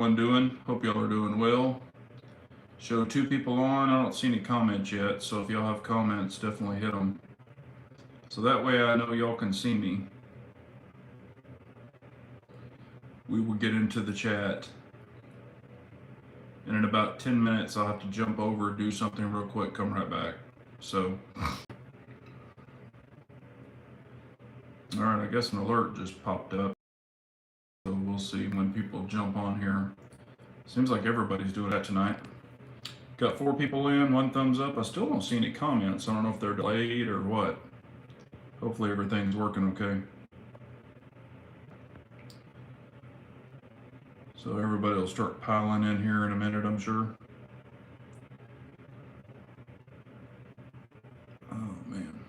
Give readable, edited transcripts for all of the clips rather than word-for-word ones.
Everyone doing? Hope y'all are doing well. Show two people on. I don't see any comments yet, so if y'all have comments, definitely hit them. So that way I know y'all can see me. We will get into the chat. And in about 10 minutes, I'll have to jump over, do something real quick, come right back. So, alright, I guess an alert just popped up. So we'll see when people jump on here. Seems like everybody's doing that tonight. Got 4 people in, 1 thumbs up. I still don't see any comments. I don't know if they're delayed or what. Hopefully everything's working okay. So everybody will start piling in here in a minute, I'm sure. Oh man.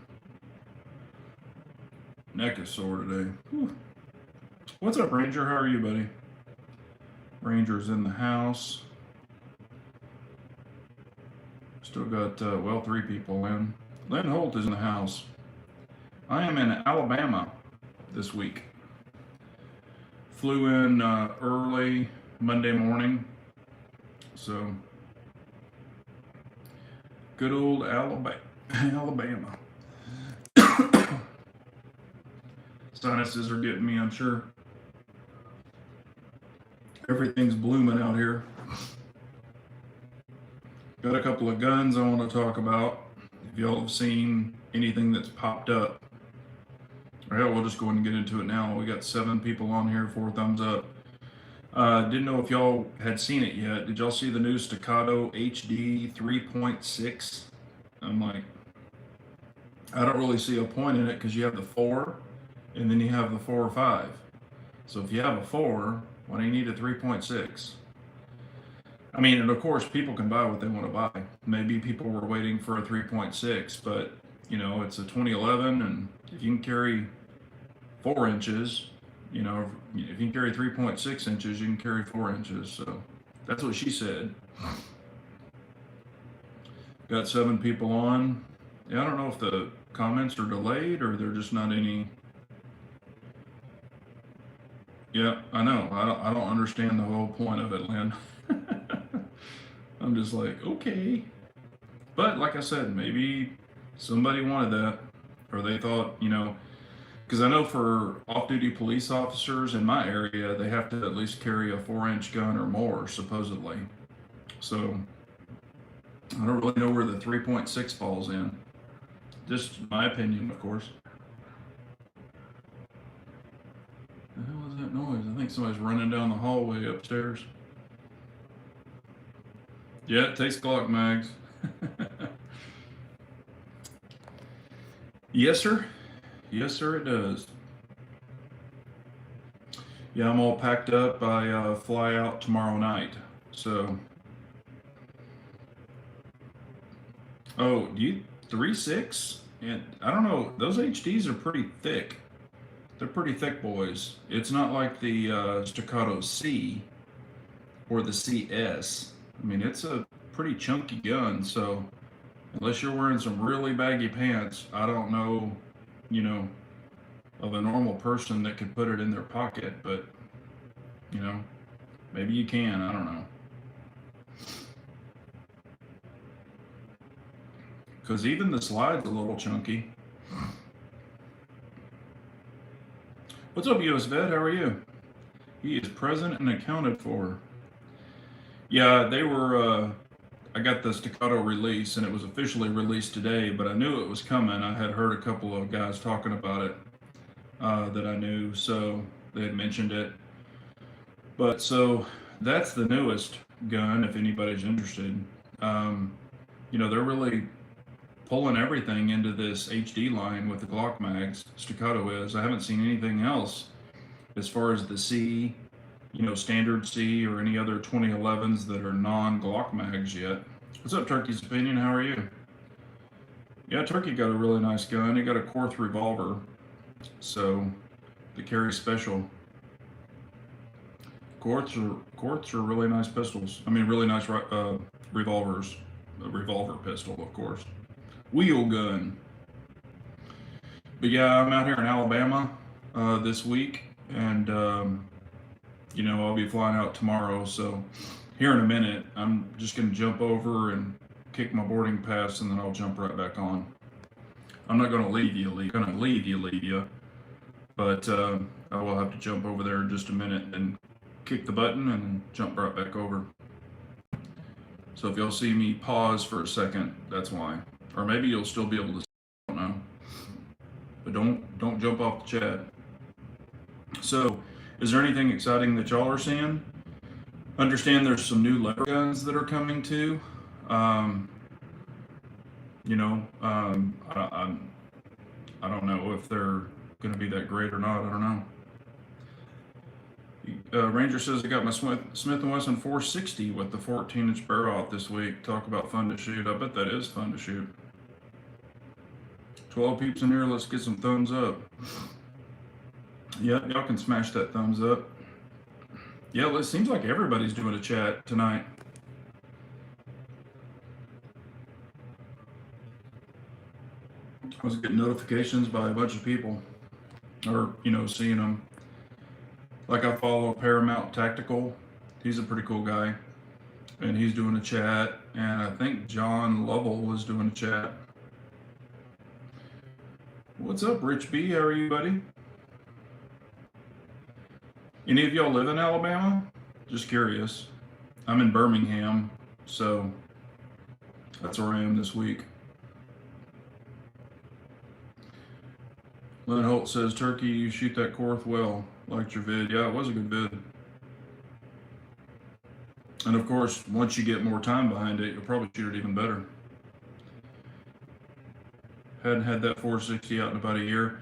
Neck is sore today. Whew. What's up, Ranger? How are you, buddy? Ranger's in the house. Still got, 3 people in. Lynn Holt is in the house. I am in Alabama this week. Flew in early Monday morning. So, good old Alabama. Sinuses are getting me, I'm sure. Everything's blooming out here. Got a couple of guns I want to talk about. If y'all have seen anything that's popped up. All right, we'll just go ahead and get into it now. We got 7 people on here, 4 thumbs up. Didn't know if y'all had seen it yet. Did y'all see the new Staccato HD 3.6? I'm like, I don't really see a point in it because you have the 4 and then you have the 4 or 5. So if you have a 4, why do you need a 3.6? I mean, and of course, people can buy what they want to buy. Maybe people were waiting for a 3.6, but you know, it's a 2011, and if you can carry 4 inches, you know, if you can carry 3.6 inches, you can carry 4 inches. So that's what she said. Got 7 people on. Yeah, I don't know if the comments are delayed or they're just not any. Yeah, I know. I don't understand the whole point of it, Lynn. I'm just like, okay. But like I said, maybe somebody wanted that, or they thought, you know, because I know for off-duty police officers in my area, they have to at least carry a 4-inch gun or more, supposedly. So I don't really know where the 3.6 falls in. Just my opinion, of course. The hell is that noise? I think somebody's running down the hallway upstairs. Yeah, it takes Glock mags. Yes, sir. Yes, sir, it does. Yeah, I'm all packed up. I fly out tomorrow night. So, oh, you 3.6? And I don't know. Those HDs are pretty thick. They're pretty thick boys. It's not like the Staccato C or the CS. I mean, it's a pretty chunky gun. So, unless you're wearing some really baggy pants, I don't know, you know, of a normal person that could put it in their pocket, but, you know, maybe you can, I don't know. Because even the slide's a little chunky. What's up, US Vet? How are you? He is present and accounted for. Yeah, they were, I got the Staccato release, and it was officially released today, but I knew it was coming. I had heard a couple of guys talking about it that I knew, so they had mentioned it. But so that's the newest gun, if anybody's interested. You know, they're really pulling everything into this HD line with the Glock mags. Staccato is. I haven't seen anything else as far as the C, you know, standard C or any other 2011s that are non-Glock mags yet. What's up, Turkey's Opinion? How are you? Yeah, Turkey got a really nice gun. He got a Quarth revolver, so the carry special. Quarths are really nice pistols. I mean, really nice revolvers. A revolver pistol, of course. Wheel gun. But yeah, I'm out here in Alabama this week, and I'll be flying out tomorrow. So here in a minute, I'm just going to jump over and kick my boarding pass, and then I'll jump right back on. I'm not going to leave you, but I will have to jump over there in just a minute and kick the button and jump right back over. So if you'll see me pause for a second, that's why. Or maybe you'll still be able to see, I don't know. But don't jump off the chat. So, is there anything exciting that y'all are seeing? Understand there's some new lever guns that are coming too. Um, I don't know if they're going to be that great or not. I don't know. Ranger says I got my Smith & Wesson 460 with the 14-inch barrel out this week. Talk about fun to shoot. I bet that is fun to shoot. 12 peeps in here. Let's get some thumbs up. Yeah, y'all can smash that thumbs up. Yeah, well, it seems like everybody's doing a chat tonight. I was getting notifications by a bunch of people, or seeing them. Like I follow Paramount Tactical. He's a pretty cool guy, and he's doing a chat. And I think John Lovell was doing a chat. What's up, Rich B? How are you, buddy? Any of y'all live in Alabama? Just curious. I'm in Birmingham, so that's where I am this week. Lynn Holt says, Turkey, you shoot that Korth well. Liked your vid. Yeah, it was a good vid. And of course, once you get more time behind it, you'll probably shoot it even better. Hadn't had that 460 out in about a year.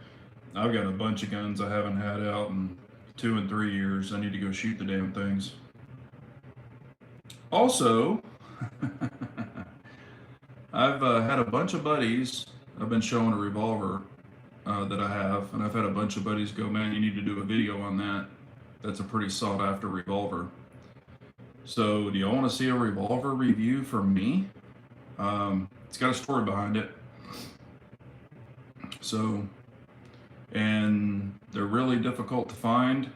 I've got a bunch of guns I haven't had out in 2 and 3 years. I need to go shoot the damn things. Also, I've had a bunch of buddies. I've been showing a revolver that I have, and I've had a bunch of buddies go, man, you need to do a video on that. That's a pretty sought after revolver. So, do y'all want to see a revolver review from me? It's got a story behind it. So, and they're really difficult to find,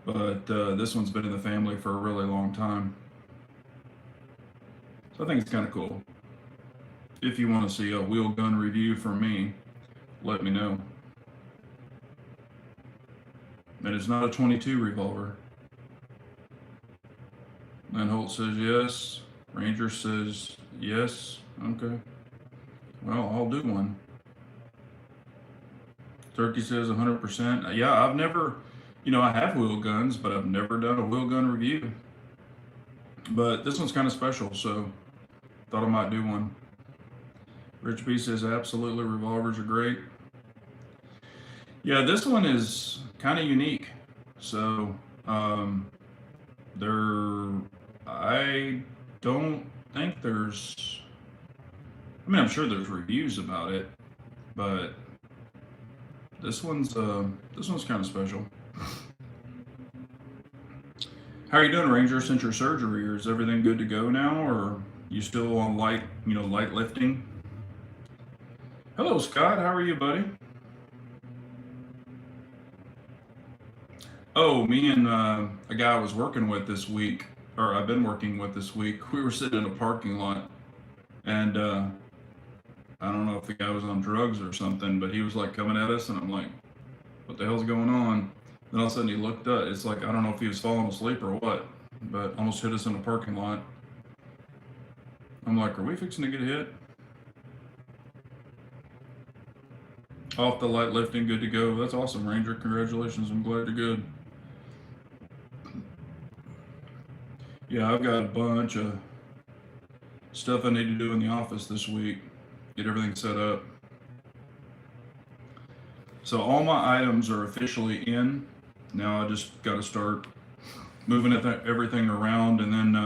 but this one's been in the family for a really long time. So I think it's kind of cool. If you want to see a wheel gun review from me, let me know. And it's not a 22 revolver. And Holt says yes. Ranger says yes. Okay. Well, I'll do one. Turkey says 100%. Yeah, I've never, I have wheel guns, but I've never done a wheel gun review. But this one's kind of special, so thought I might do one. Rich B says absolutely, revolvers are great. Yeah, this one is kind of unique. So, I don't think there's, I'm sure there's reviews about it, but this one's kind of special. How are you doing, Ranger? Since your surgery, or is everything good to go now, or you still on light lifting? Hello, Scott. How are you, buddy? Oh, me and a guy I was working with this week, or I've been working with this week, we were sitting in a parking lot, and I don't know if the guy was on drugs or something, but he was like coming at us, and I'm like, what the hell's going on? Then all of a sudden he looked up. It's like, I don't know if he was falling asleep or what, but almost hit us in a parking lot. I'm like, are we fixing to get hit? Off the light lifting, good to go. That's awesome, Ranger. Congratulations. I'm glad you're good. Yeah, I've got a bunch of stuff I need to do in the office this week. Get everything set up. So all my items are officially in. Now I just got to start moving everything around, and then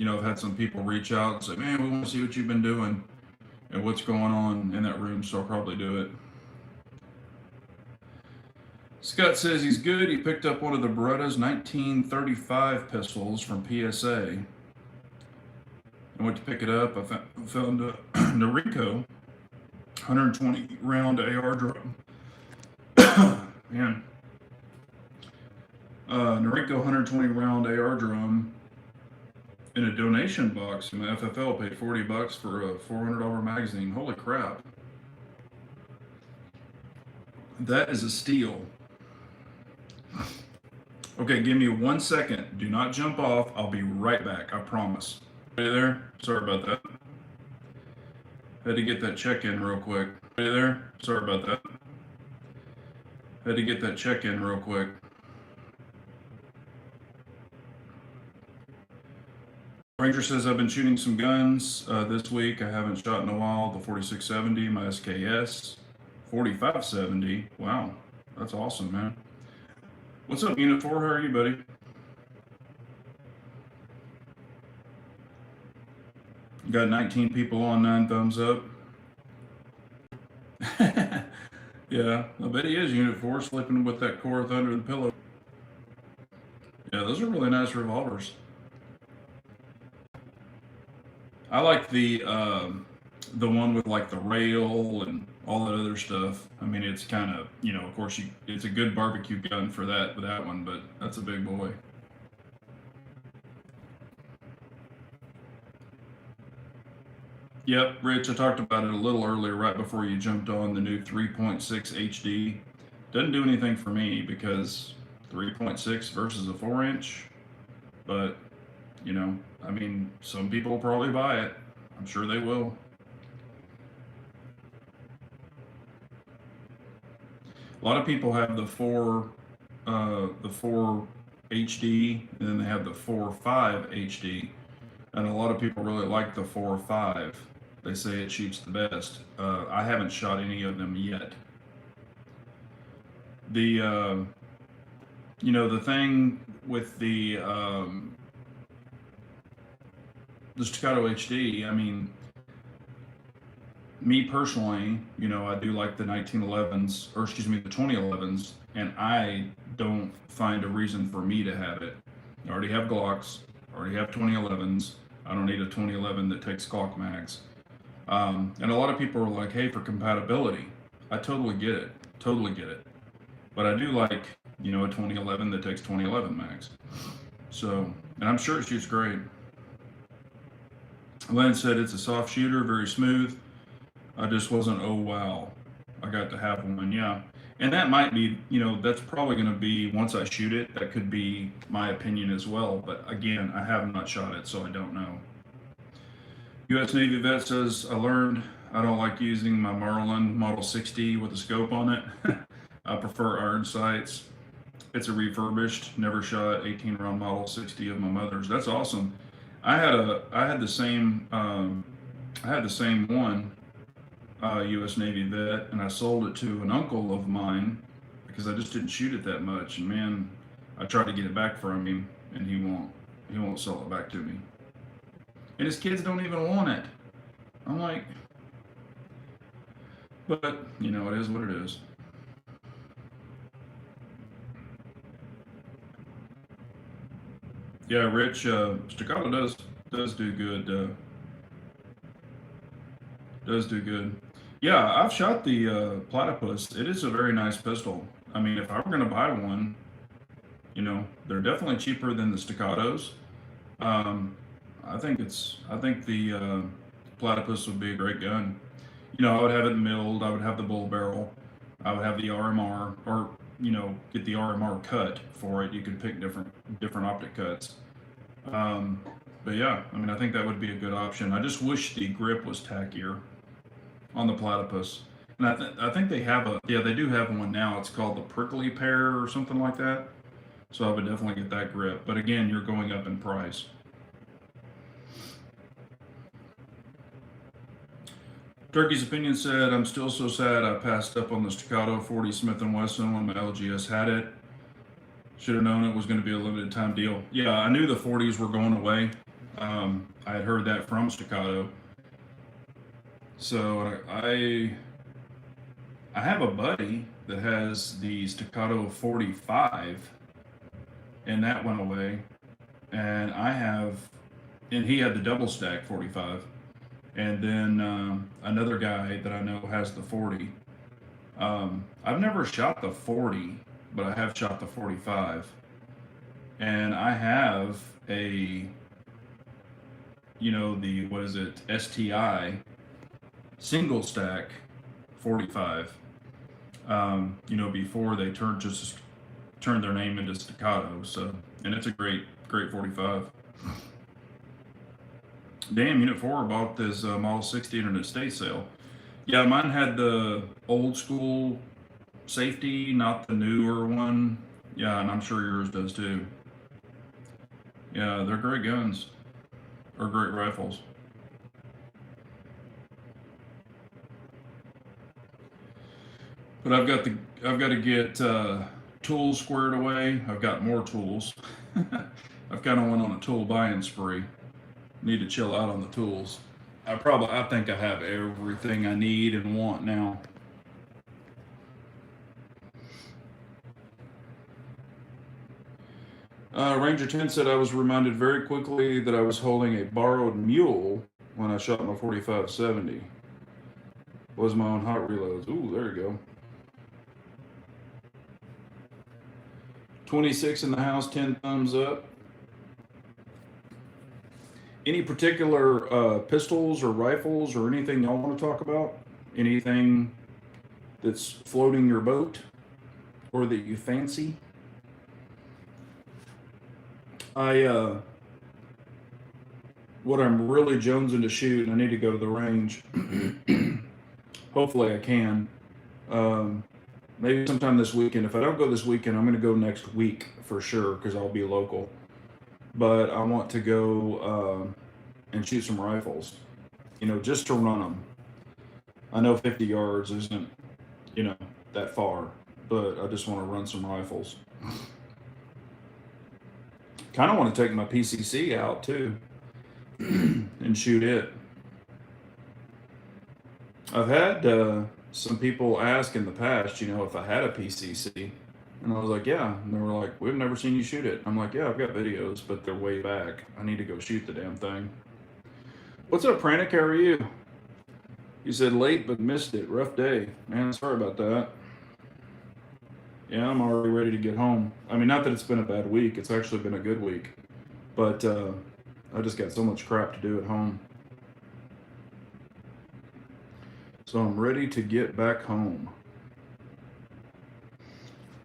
I've had some people reach out and say, man, we want to see what you've been doing and what's going on in that room, so I'll probably do it. Scott says he's good. He picked up one of the Beretta's 1935 pistols from PSA. I went to pick it up. I found a Noriko 120 round AR drum. Man, Norinco 120 round AR drum in a donation box from the FFL. Paid $40 for a $400 magazine. Holy crap! That is a steal. Okay, give me 1 second. Do not jump off. I'll be right back. I promise. Hey there. Sorry about that. Had to get that check in real quick. Hey there. Sorry about that. Had to get that check in real quick. Ranger says I've been shooting some guns this week. I haven't shot in a while. The 4670, my SKS, 4570. Wow, that's awesome, man. What's up, Unit 4? How are you, buddy? Got 19 people on 9 thumbs up. Yeah, I bet he is Unit 4, sleeping with that Korth under the pillow. Yeah, those are really nice revolvers. I like the one with like the rail and all that other stuff. I mean, it's kind of, of course, it's a good barbecue gun for that one, but that's a big boy. Yep, Rich, I talked about it a little earlier, right before you jumped on. The new 3.6 HD doesn't do anything for me because 3.6 versus a 4-inch, but I mean, some people will probably buy it. I'm sure they will. A lot of people have the 4 HD, and then they have the 4.5 HD, and a lot of people really like the 4.5. They say it shoots the best. I haven't shot any of them yet. The the thing with the Staccato HD. I mean, me personally, I do like the 1911s, or excuse me, the 2011s, and I don't find a reason for me to have it. I already have Glocks, I already have 2011s. I don't need a 2011 that takes Glock mags. And a lot of people are like, hey, for compatibility, I totally get it, totally get it. But I do like, a 2011 that takes 2011 mags. So, and I'm sure it shoots great. Len said it's a soft shooter, very smooth. I just wasn't, oh wow, I got to have one. Yeah. And that might be, that's probably going to be, once I shoot it, that could be my opinion as well. But again, I have not shot it, so I don't know. U.S. Navy vet says, I learned I don't like using my Marlin Model 60 with a scope on it. I prefer iron sights. It's a refurbished, never shot 18 round Model 60 of my mother's. That's awesome. I had the same one, U.S. Navy vet, and I sold it to an uncle of mine because I just didn't shoot it that much. And man, I tried to get it back from him, and he won't sell it back to me. And his kids don't even want it. I'm like, but it is what it is. Yeah, Rich, Staccato does do good. Does do good. Yeah, I've shot the Platypus. It is a very nice pistol. I mean, if I were going to buy one, they're definitely cheaper than the Staccatos. Um, I think the Platypus would be a great gun. I would have it milled. I would have the bull barrel. I would have the RMR, or get the RMR cut for it. You could pick different optic cuts. Um, but yeah, I mean, I think that would be a good option. I just wish the grip was tackier on the Platypus. And I think they have they do have one now. It's called the Prickly Pear or something like that. So I would definitely get that grip. But again, you're going up in price. Turkey's opinion said, I'm still so sad I passed up on the Staccato 40 Smith & Wesson when my LGS had it. Should have known it was going to be a limited time deal. Yeah, I knew the 40s were going away. I had heard that from Staccato. So I have a buddy that has the Staccato 45, and that went away. And he had the double stack 45. And then another guy that I know has the 40. I've never shot the 40, but I have shot the 45. and I have a, the, what is it, STI single stack 45. Before they turned their name into Staccato. So, and it's a great 45. Damn, Unit 4 bought this Model 60 at an estate sale. Yeah, mine had the old school safety, not the newer one. Yeah, and I'm sure yours does too. Yeah, they're great guns or great rifles. But I've got to get tools squared away. I've got more tools. I've kind of went on a tool buying spree. Need to chill out on the tools. I think I have everything I need and want now. Ranger 10 said I was reminded very quickly that I was holding a borrowed mule when I shot my 45-70. Was my own hot reloads. Ooh, there you go. 26 in the house, 10 thumbs up. Any particular pistols or rifles or anything y'all want to talk about? Anything that's floating your boat or that you fancy? What I'm really jonesing to shoot, and I need to go to the range. Hopefully I can. Maybe sometime this weekend. If I don't go this weekend, I'm going to go next week for sure because I'll be local. But I want to go and shoot some rifles, just to run them. I know 50 yards isn't, that far, but I just want to run some rifles. Kind of want to take my PCC out too and shoot it. I've had some people ask in the past, if I had a PCC. And I was like, yeah. And they were like, we've never seen you shoot it. I'm like, yeah, I've got videos, but they're way back. I need to go shoot the damn thing. What's up, Pranic? How are you? You said late, but missed it. Rough day. Man, sorry about that. Yeah, I'm already ready to get home. I mean, not that it's been a bad week. It's actually been a good week. But I just got so much crap to do at home. So I'm ready to get back home.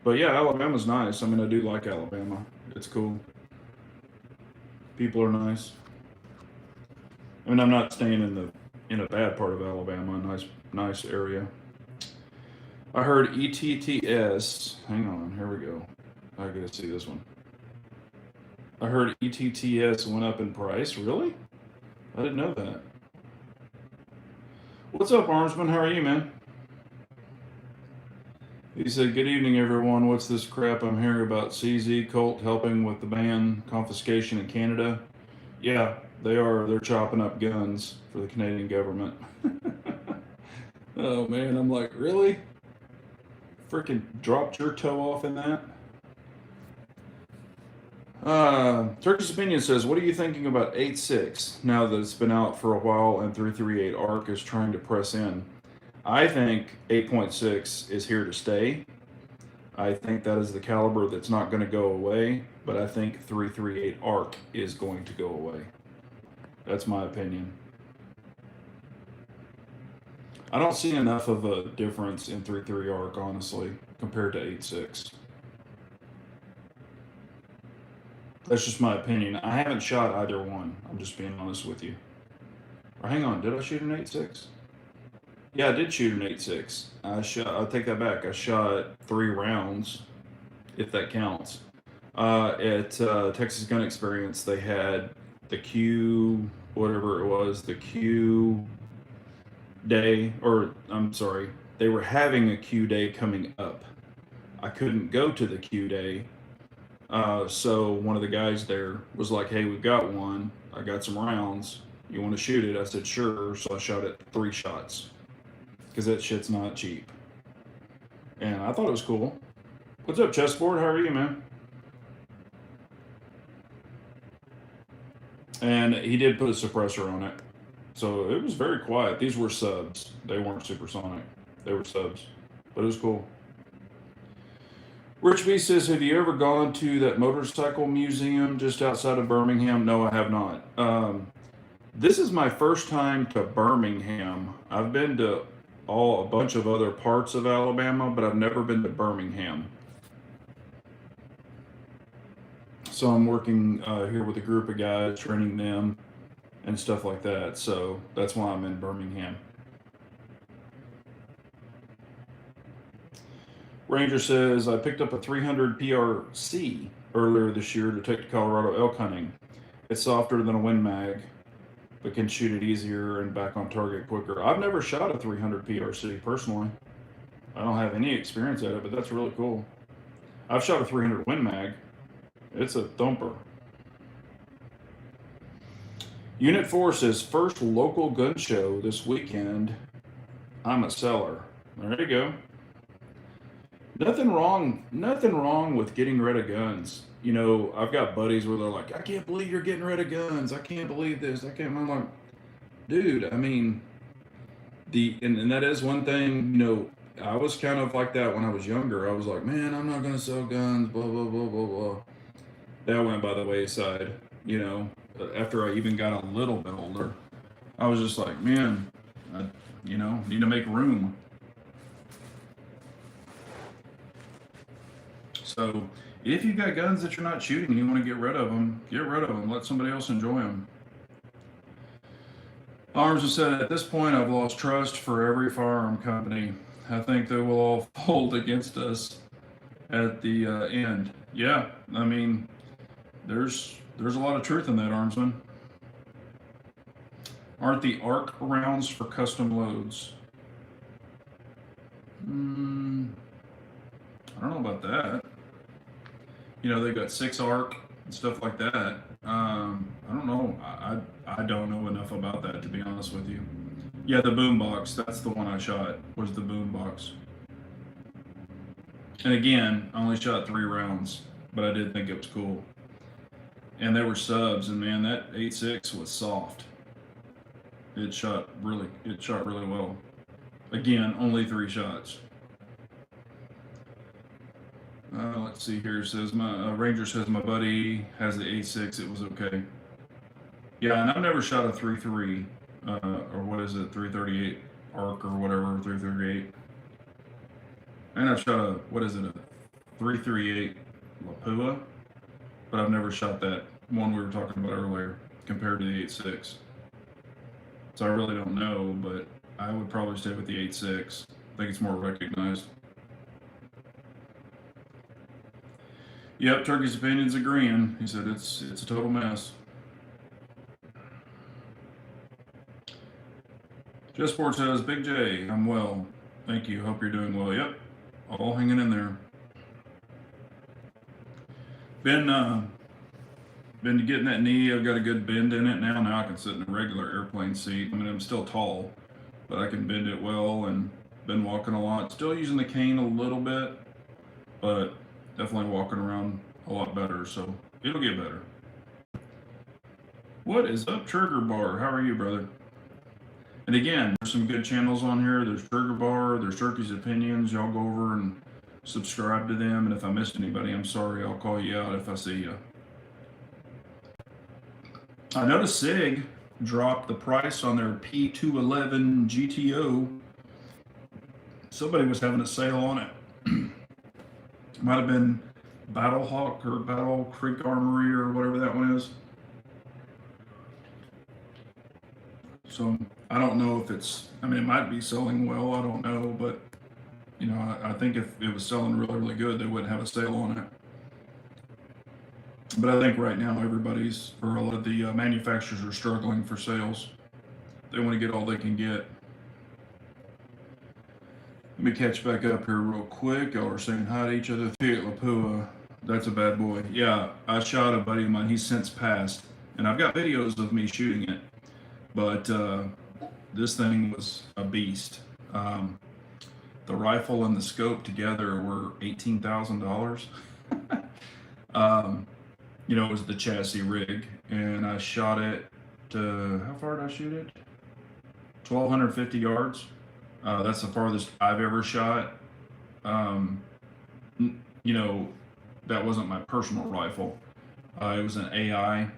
But yeah, Alabama's nice. I mean, I do like Alabama. It's cool. People are nice. I mean, I'm not staying in a bad part of Alabama. Nice area. I heard ETTS. Hang on, here we go. I gotta see this one. I heard ETTS went up in price. Really? I didn't know that. What's up, Armsman? How are you, man? He said, good evening, everyone. What's this crap I'm hearing about CZ Colt helping with the ban confiscation in Canada? Yeah, they are. They're chopping up guns for the Canadian government. Oh, man. I'm like, really? Freaking dropped your toe off in that? Turkish Opinion says, what are you thinking about 8.6 now that it's been out for a while and 338 ARC is trying to press in? I think 8.6 is here to stay. I think that is the caliber that's not going to go away, but I think 338 ARC is going to go away. That's my opinion. I don't see enough of a difference in 3.3 ARC, honestly, compared to 8.6. That's just my opinion. I haven't shot either one. I'm just being honest with you. Or hang on, did I shoot an 8.6? Yeah, I did shoot an 8.6. I'll take that back. I shot 3 rounds, if that counts. At Texas Gun Experience, they had the Q, whatever it was, the Q day, or I'm sorry, they were having a Q day coming up. I couldn't go to the Q day. So one of the guys there was like, hey, we've got one. I got some rounds. You want to shoot it? I said, sure. So I shot it 3 shots. Because that shit's not cheap. And I thought it was cool. What's up, Chessboard? How are you, man? And he did put a suppressor on it. So it was very quiet. These were subs. They weren't supersonic. They were subs. But it was cool. Rich B says, have you ever gone to that motorcycle museum just outside of Birmingham? No, I have not. This is my first time to Birmingham. I've been to a bunch of other parts of Alabama, but I've never been to Birmingham. So I'm working here with a group of guys, training them and stuff like that. So that's why I'm in Birmingham. Ranger says, I picked up a 300 PRC earlier this year to take to Colorado elk hunting. It's softer than a Win Mag, but can shoot it easier and back on target quicker. I've never shot a 300 PRC personally. I don't have any experience at it, but that's really cool. I've shot a 300 Win Mag. It's a thumper. Unit 4 says, first local gun show this weekend. I'm a seller. There you go. Nothing wrong with getting rid of guns. You know, I've got buddies where they're like, I can't believe you're getting rid of guns. I can't believe this. I'm like, dude, I mean, and that is one thing, you know, I was kind of like that when I was younger. I was like, man, I'm not going to sell guns, blah, blah, blah, blah, blah. That went by the wayside, you know, after I even got a little bit older. I was just like, man, I, need to make room. So if you've got guns that you're not shooting and you want to get rid of them, get rid of them. Let somebody else enjoy them. Arms has said, at this point, I've lost trust for every firearm company. I think they will all fold against us at the end. Yeah, I mean, there's a lot of truth in that, Armsman. Aren't the ARC rounds for custom loads? I don't know about that. You know, they've got 6 ARC and stuff like that. I don't know. I don't know enough about that, to be honest with you. Yeah, the boombox. That's the one I shot, was the boombox. And again, I only shot 3 rounds, but I did think it was cool. And they were subs, and man, that 8.6 was soft. It shot really well. Again, only 3 shots. Let's see here. It says my Ranger says my buddy has the 8.6. It was okay. Yeah, and I've never shot a 3.3 or what is it, 338 arc or whatever, 338. And I've shot a 338 Lapua, but I've never shot that one we were talking about earlier compared to the 8.6. So I really don't know, but I would probably stay with the 8.6. I think it's more recognized. Yep, Turkey's opinion's agreeing. He said it's a total mess. Jesport says, Big J, I'm well. Thank you. Hope you're doing well. Yep, all hanging in there. Been getting that knee. I've got a good bend in it now. Now I can sit in a regular airplane seat. I mean, I'm still tall, but I can bend it well, and been walking a lot. Still using the cane a little bit, but definitely walking around a lot better, so it'll get better. What is up, Trigger Bar? How are you, brother? And again, there's some good channels on here. There's Trigger Bar, there's Turkey's Opinions. Y'all go over and subscribe to them, and if I missed anybody, I'm sorry. I'll call you out if I see you. I noticed SIG dropped the price on their P211 GTO. Somebody was having a sale on it. Might have been Battle Hawk or Battle Creek Armory or whatever that one is. So I don't know if it might be selling well. I don't know, but you know, I think if it was selling really, really good, they wouldn't have a sale on it. But I think right now a lot of the manufacturers are struggling for sales. They want to get all they can get. Let me catch back up here real quick. Y'all are saying hi to each other. Fiat Lapua, that's a bad boy. Yeah, I shot a buddy of mine. He's since passed, and I've got videos of me shooting it. But this thing was a beast. The rifle and the scope together were $18,000. You know, it was the chassis rig, and I shot it to, how far did I shoot it? 1,250 yards. That's the farthest I've ever shot. you know, that wasn't my personal rifle. It was an AI,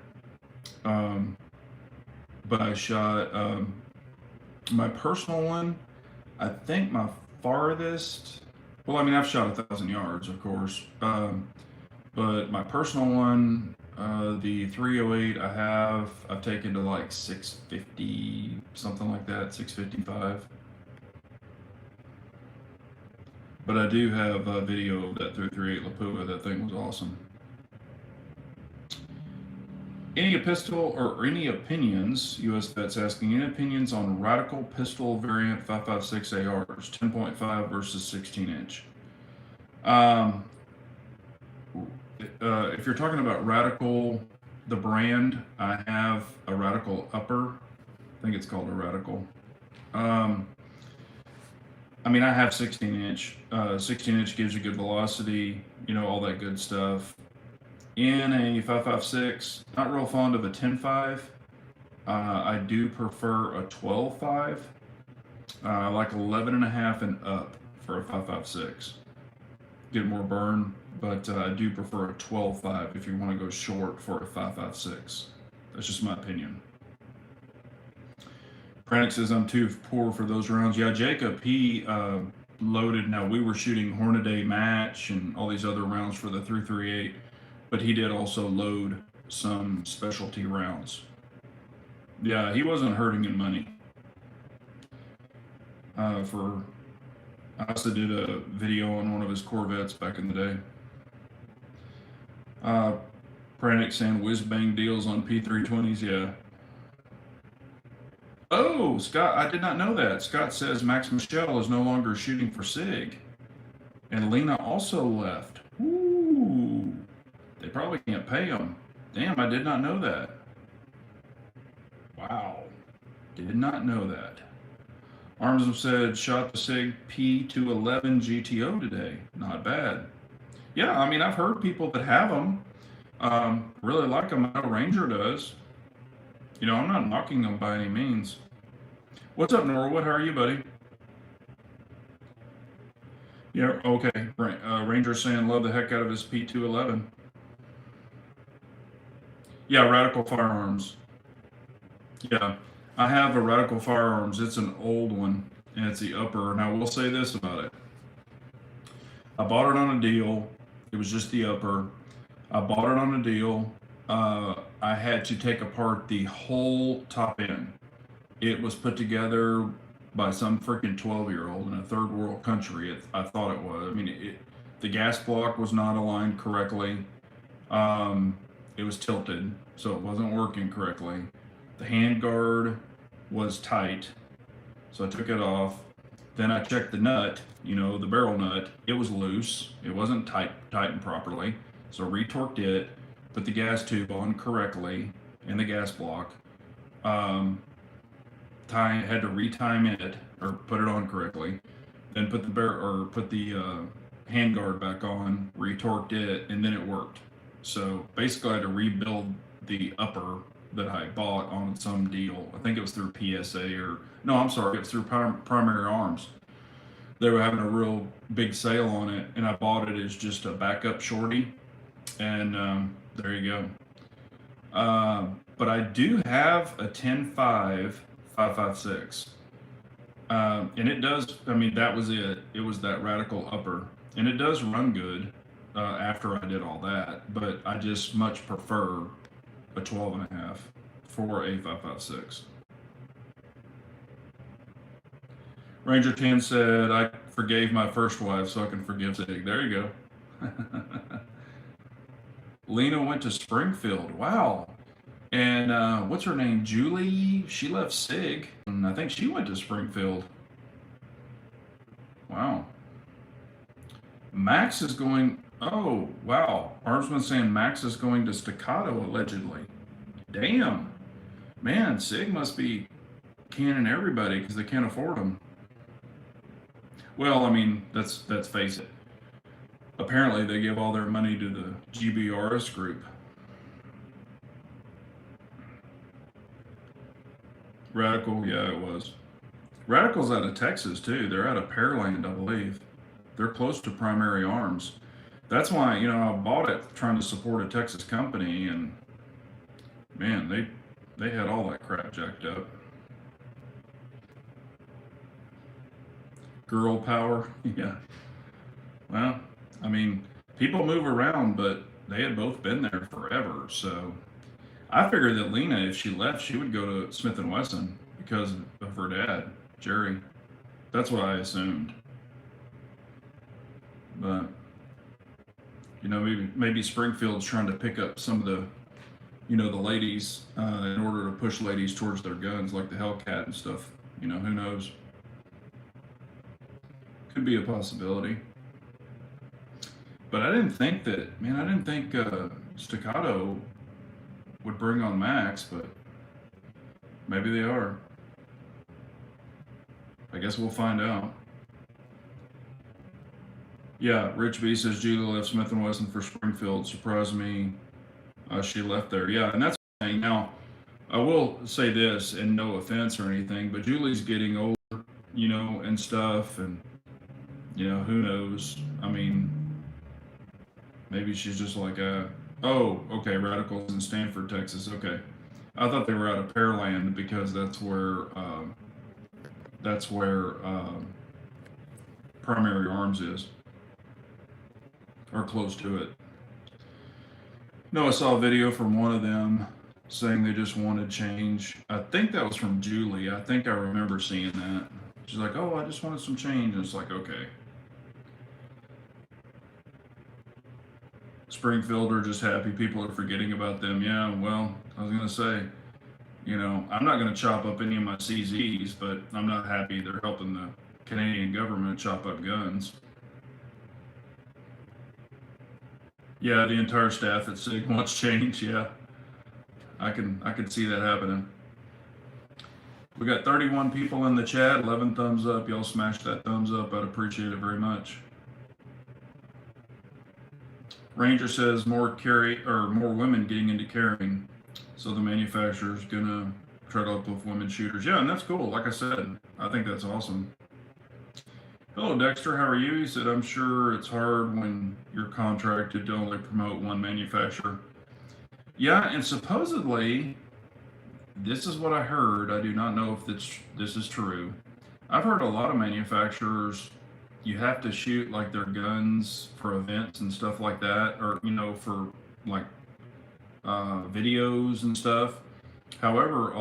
um, but I shot my personal one. I think my farthest. Well, I mean, I've shot 1,000 yards, of course, but my personal one, the 308, I've taken to like 650, something like that, 655. But I do have a video of that 338 Lapua. That thing was awesome. Any pistol or any opinions? US Vet's asking any opinions on radical pistol variant 5.56 ARs, 10.5 versus 16-inch. Um, if you're talking about Radical, the brand, I have a Radical Upper. I think it's called a Radical. Um, I mean, I have 16-inch. 16-inch gives you good velocity, all that good stuff. In a 5.56, not real fond of a 10.5. I do prefer a 12.5. I like 11 and a half and up for a 5.56. Get more burn, but I do prefer a 12.5 if you want to go short for a 5.56. That's just my opinion. Pranic says I'm too poor for those rounds. Yeah, Jacob, he loaded. Now, we were shooting Hornaday Match and all these other rounds for the 338, but he did also load some specialty rounds. Yeah, he wasn't hurting in money. I also did a video on one of his Corvettes back in the day. Pranic saying whiz bang deals on P320s. Yeah. Oh, Scott, I did not know that. Scott says Max Michel is no longer shooting for SIG. And Lena also left. Ooh. They probably can't pay him. Damn, I did not know that. Wow. Did not know that. Armsman said, shot the SIG P211 GTO today. Not bad. Yeah, I mean, I've heard people that have them really like them. I know Ranger does. I'm not knocking them by any means. What's up, Norwood? How are you, buddy? Yeah, okay. Ranger saying love the heck out of his P211. Yeah, Radical Firearms. Yeah, I have a Radical Firearms. It's an old one, and it's the upper. And I will say this about it. I bought it on a deal. It was just the upper. I bought it on a deal. I had to take apart the whole top end. It was put together by some freaking 12-year-old in a third world country. I thought it was. I mean, the gas block was not aligned correctly. It was tilted, so it wasn't working correctly. The handguard was tight, so I took it off. Then I checked the nut, the barrel nut. It was loose. It wasn't tightened properly. So I retorqued it, put the gas tube on correctly in the gas block. Had to retime it or put it on correctly. Then put the handguard back on, retorqued it, and then it worked. So basically, I had to rebuild the upper that I bought on some deal. I think it was through PSA it was through Primary Arms. They were having a real big sale on it, and I bought it as just a backup shorty. And there you go. But I do have a 10.5 5.56. And it does, that was it. It was that Radical upper. And it does run good after I did all that. But I just much prefer a 12.5 for a 5.56. Ranger 10 said, I forgave my first wife, so I can forgive Zig. There you go. Lena went to Springfield. Wow. And what's her name? Julie? She left SIG. And I think she went to Springfield. Wow. Max is going. Oh, wow. Armsman saying Max is going to Staccato, allegedly. Damn. Man, SIG must be canning everybody because they can't afford them. Well, let's face it. Apparently, they give all their money to the GBRS group. Radical, yeah, it was. Radical's out of Texas, too. They're out of Pearland, I believe. They're close to Primary Arms. That's why, I bought it trying to support a Texas company, and man, they had all that crap jacked up. Girl power, yeah. Well, I mean, people move around, but they had both been there forever. So I figured that Lena, if she left, she would go to Smith and Wesson because of her dad, Jerry. That's what I assumed. But maybe Springfield's trying to pick up some of the ladies in order to push ladies towards their guns, like the Hellcat and stuff. Who knows? Could be a possibility. But I didn't think that, man. I didn't think Staccato would bring on Max, but maybe they are. I guess we'll find out. Yeah, Rich B says Julie left Smith and Wesson for Springfield. Surprised me. She left there. Yeah, and that's the thing. Now, I will say this, and no offense or anything, but Julie's getting older, and stuff, and who knows? I mean, maybe she's just like oh, okay, Radicals in Stanford, Texas. Okay, I thought they were out of Pearland because that's where Primary Arms is, or close to it. No, I saw a video from one of them saying they just wanted change. I think that was from Julie. I think I remember seeing that. She's like, "Oh, I just wanted some change." And it's like, okay. Springfield are just happy people are forgetting about them. Yeah, well, I was going to say, I'm not going to chop up any of my CZs, but I'm not happy they're helping the Canadian government chop up guns. Yeah, the entire staff at SIG wants change. Yeah, I can see that happening. We got 31 people in the chat, 11 thumbs up. Y'all smash that thumbs up. I'd appreciate it very much. Ranger says more women getting into carrying, so the manufacturer's gonna try to uplift women shooters. Yeah, and that's cool. Like I said, I think that's awesome. Hello, Dexter. How are you? He said, I'm sure it's hard when you're contracted to only promote one manufacturer. Yeah, and supposedly, this is what I heard. I do not know if this is true. I've heard a lot of manufacturers, you have to shoot like their guns for events and stuff like that, or for like videos and stuff. However,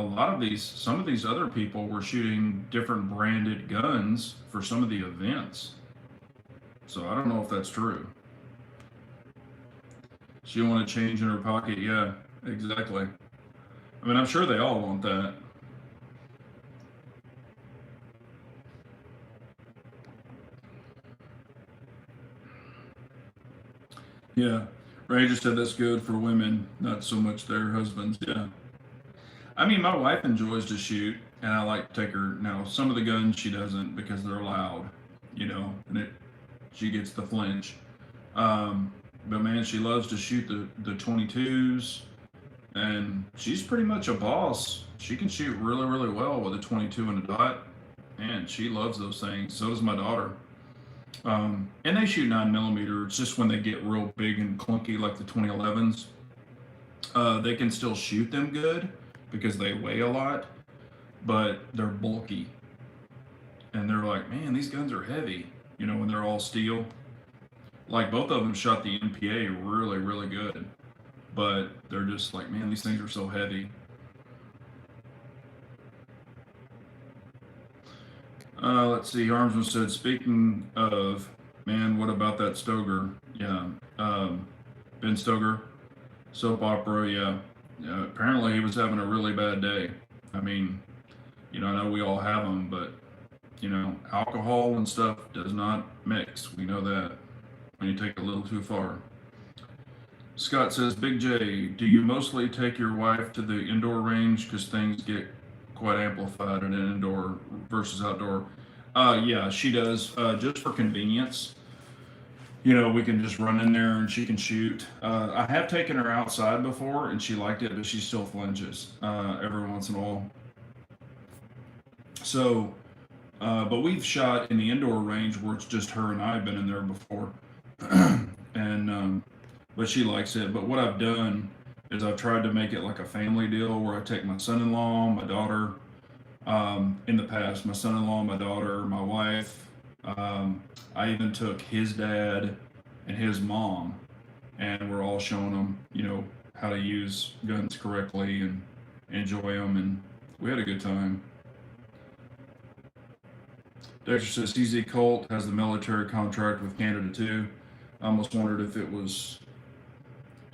some of these other people were shooting different branded guns for some of the events. So I don't know if that's true. She want to change in her pocket. Yeah, exactly. I mean, I'm sure they all want that. Yeah. Ranger said that's good for women, not so much their husbands. Yeah. I mean, my wife enjoys to shoot, and I like to take her. Now, some of the guns she doesn't because they're loud, and she gets the flinch. But man, she loves to shoot the 22s, and she's pretty much a boss. She can shoot really, really well with a 22 and a dot, and she loves those things. So does my daughter. And they shoot 9mm. It's just when they get real big and clunky, like the 2011s, they can still shoot them good because they weigh a lot, but they're bulky. And they're like, man, these guns are heavy, when they're all steel. Like both of them shot the NPA really, really good, but they're just like, man, these things are so heavy. Let's see. Armsman said, speaking of, man, what about that Stoger? Yeah. Ben Stoger, soap opera. Yeah. Apparently he was having a really bad day. I mean, I know we all have them, but, alcohol and stuff does not mix. We know that when you take it a little too far. Scott says, Big J, do you mostly take your wife to the indoor range because things get quite amplified in an indoor versus outdoor? Yeah, she does. Just for convenience, we can just run in there and she can shoot. I have taken her outside before and she liked it, but she still flinches every once in a while. So, but we've shot in the indoor range where it's just her and I have been in there before. and but she likes it. But what I've done is I've tried to make it like a family deal where I take my son-in-law, my daughter. In the past, my son-in-law, my daughter, my wife. I even took his dad and his mom, and we're all showing them, how to use guns correctly and enjoy them, and we had a good time. Dexter says CZ Colt has the military contract with Canada too. I almost wondered if it was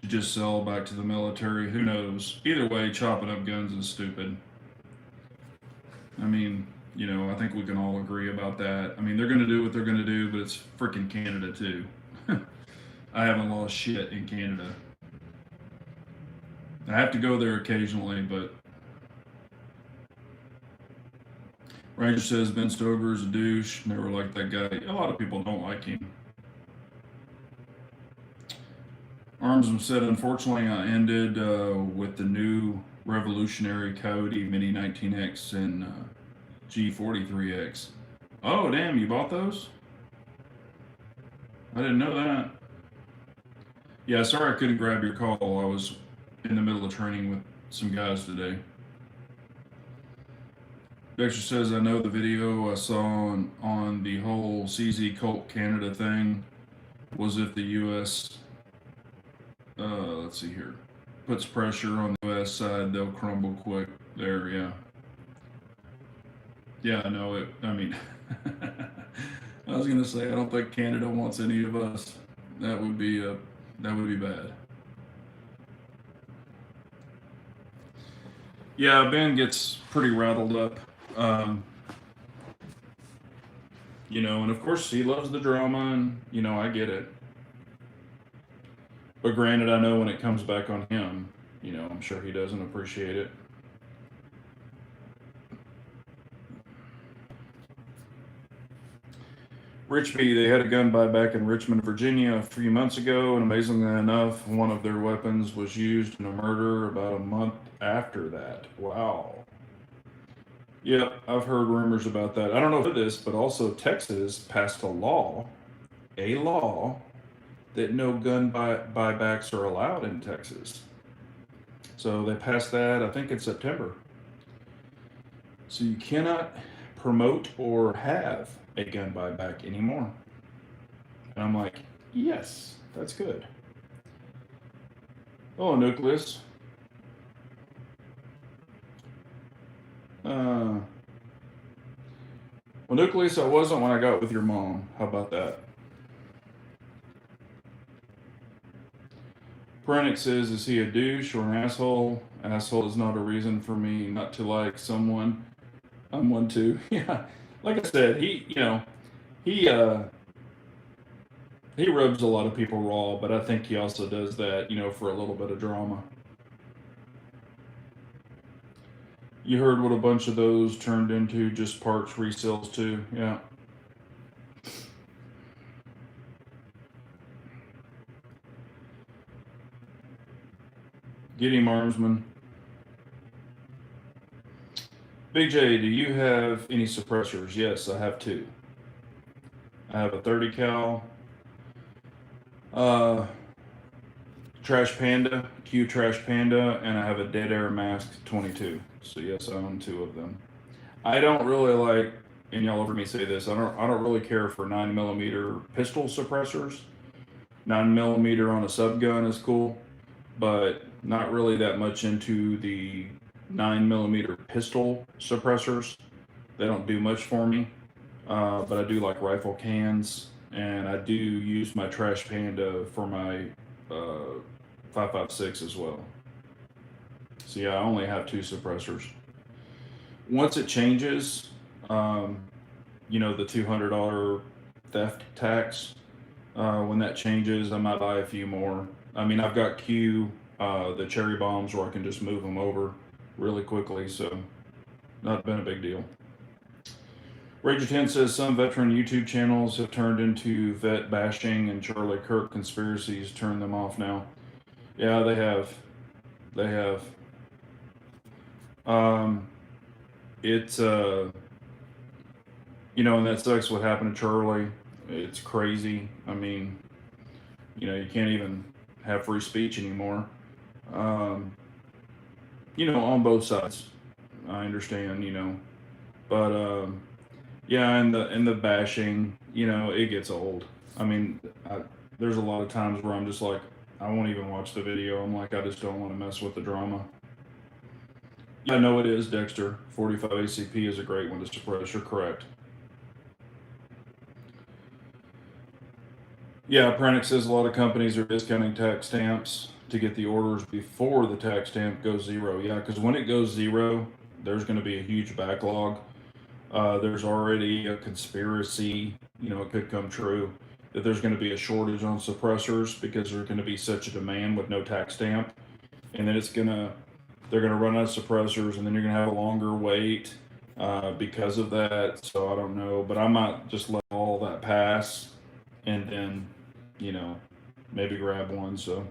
to just sell back to the military. Who knows? Either way, chopping up guns is stupid. I mean, I think we can all agree about that. I mean, they're going to do what they're going to do, but it's freaking Canada too. I haven't lost shit in Canada. I have to go there occasionally, but Ranger says Ben Stoker is a douche. Never liked that guy. A lot of people don't like him. Armsman said, unfortunately, I ended with the new revolutionary Coyote Mini 19X and G43X. Oh, damn, you bought those? I didn't know that. Yeah, sorry I couldn't grab your call. I was in the middle of training with some guys today. Dexter says, I know the video I saw on the whole CZ Colt Canada thing was if the U.S., let's see here, puts pressure on the U.S. side, they'll crumble quick there, yeah. Yeah, I know it. I mean, I was going to say, I don't think Canada wants any of us. That would be bad. Yeah, Ben gets pretty rattled up. And of course he loves the drama, and I get it. But granted, I know when it comes back on him, I'm sure he doesn't appreciate it. Richby, they had a gun buyback in Richmond, Virginia a few months ago, and amazingly enough, one of their weapons was used in a murder about a month after that. Wow. Yep, I've heard rumors about that. I don't know if it is, but also Texas passed a law that no gun buybacks are allowed in Texas. So they passed that, I think, in September. So you cannot promote or have a gun buyback anymore. And I'm like, yes, that's good. Oh, Nucleus. Well, Nucleus, I wasn't when I got with your mom. How about that? Prenick says, is he a douche or an asshole? Asshole is not a reason for me not to like someone. I'm one too. Yeah. Like I said, he rubs a lot of people raw, but I think he also does that, for a little bit of drama. You heard what a bunch of those turned into, just parts resales too. Yeah. Get him, Armsman. Big J, do you have any suppressors? Yes, I have two. I have a 30 cal Trash Panda, Q Trash Panda, and I have a Dead Air Mask 22. So yes, I own two of them. I don't really like, and y'all heard me say this, I don't really care for 9mm pistol suppressors. 9mm on a subgun is cool, but not really that much into the 9mm pistol suppressors. They don't do much for me, but I do like rifle cans, and I do use my Trash Panda for my 5.56 as well. So yeah, I only have two suppressors. Once it changes, the $200 theft tax, when that changes, I might buy a few more. I mean, I've got Q, the cherry bombs, where I can just move them over really quickly, so not been a big deal. Ranger 10 says some veteran YouTube channels have turned into vet bashing, and Charlie Kirk conspiracies turn them off now. Yeah, they have. They have. It's and that sucks what happened to Charlie. It's crazy. I mean, You can't even have free speech anymore. Um, on both sides, I understand. But yeah, and the bashing, it gets old. I mean, there's a lot of times where I'm just like, I won't even watch the video. I'm like, I just don't want to mess with the drama. Yeah, I know it is, Dexter. 45 ACP is a great one to suppress. You're correct. Yeah, Pranic says a lot of companies are discounting tax stamps to get the orders before the tax stamp goes zero. Yeah, because when it goes zero, there's going to be a huge backlog. There's already a conspiracy, it could come true, that there's going to be a shortage on suppressors because there's going to be such a demand with no tax stamp. And then they're going to run out of suppressors, and then you're going to have a longer wait because of that. So I don't know, but I might just let all that pass and then, you know, maybe grab one. So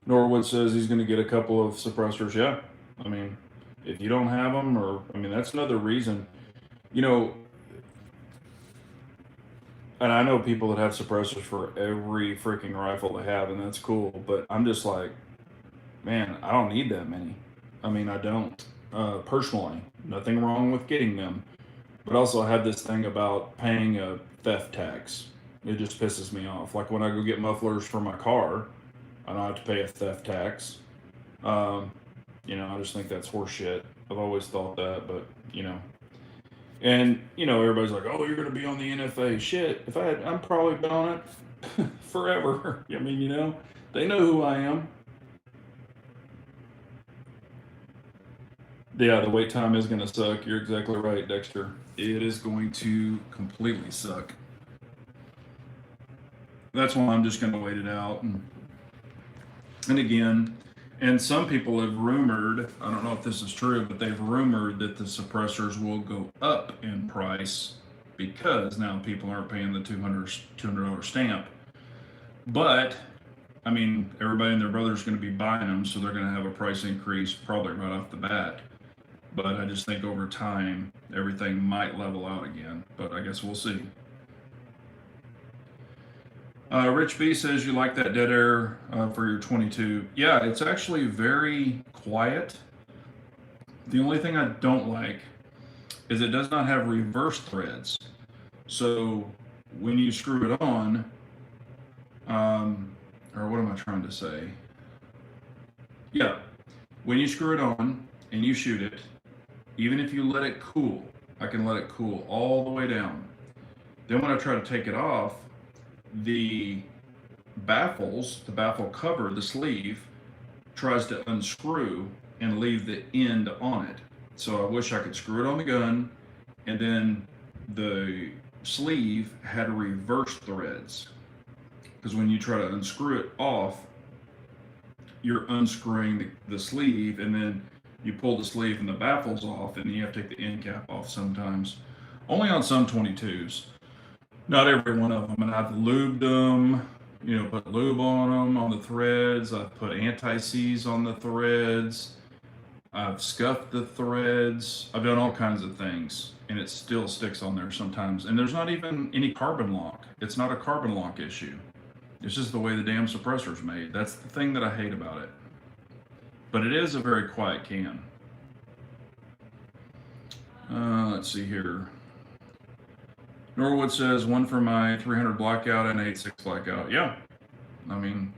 Norwood says he's going to get a couple of suppressors. Yeah. I mean, if you don't have them, that's another reason, you know, and I know people that have suppressors for every freaking rifle they have, and that's cool. But I'm just like, man, I don't need that many. I don't. Personally, nothing wrong with getting them. But also, I have this thing about paying a theft tax. It just pisses me off. Like when I go get mufflers for my car, I don't have to pay a theft tax. Um, I just think that's horseshit. I've always thought that, but and everybody's like, "Oh, you're going to be on the NFA." Shit, if I'm probably been on it forever. They know who I am. Yeah, the wait time is going to suck. You're exactly right, Dexter. It is going to completely suck. That's why I'm just going to wait it out. And again, and some people have rumored, I don't know if this is true, but they've rumored that the suppressors will go up in price because now people aren't paying the $200 stamp. But everybody and their brother's going to be buying them, so they're going to have a price increase probably right off the bat. But I just think over time, everything might level out again. But I guess we'll see. Rich B says you like that dead air for your 22. Yeah, it's actually very quiet. The only thing I don't like is it does not have reverse threads. So when you screw it on, or what am I trying to say? Yeah, when you screw it on and you shoot it, even if you let it cool, I can let it cool all the way down. Then when I try to take it off, the baffle cover, the sleeve, tries to unscrew and leave the end on it. So I wish I could screw it on the gun, and then the sleeve had reverse threads. Because when you try to unscrew it off, you're unscrewing the sleeve, and then you pull the sleeve and the baffles off, and then you have to take the end cap off sometimes. Only on some 22s. Not every one of them. And I've lubed them, put lube on them, on the threads. I've put anti-seize on the threads. I've scuffed the threads. I've done all kinds of things, and it still sticks on there sometimes. And there's not even any carbon lock. It's not a carbon lock issue. It's just the way the damn suppressor's made. That's the thing that I hate about it. But it is a very quiet can. Let's see here. Norwood says one for my 300 blackout and 86 blackout. Yeah, in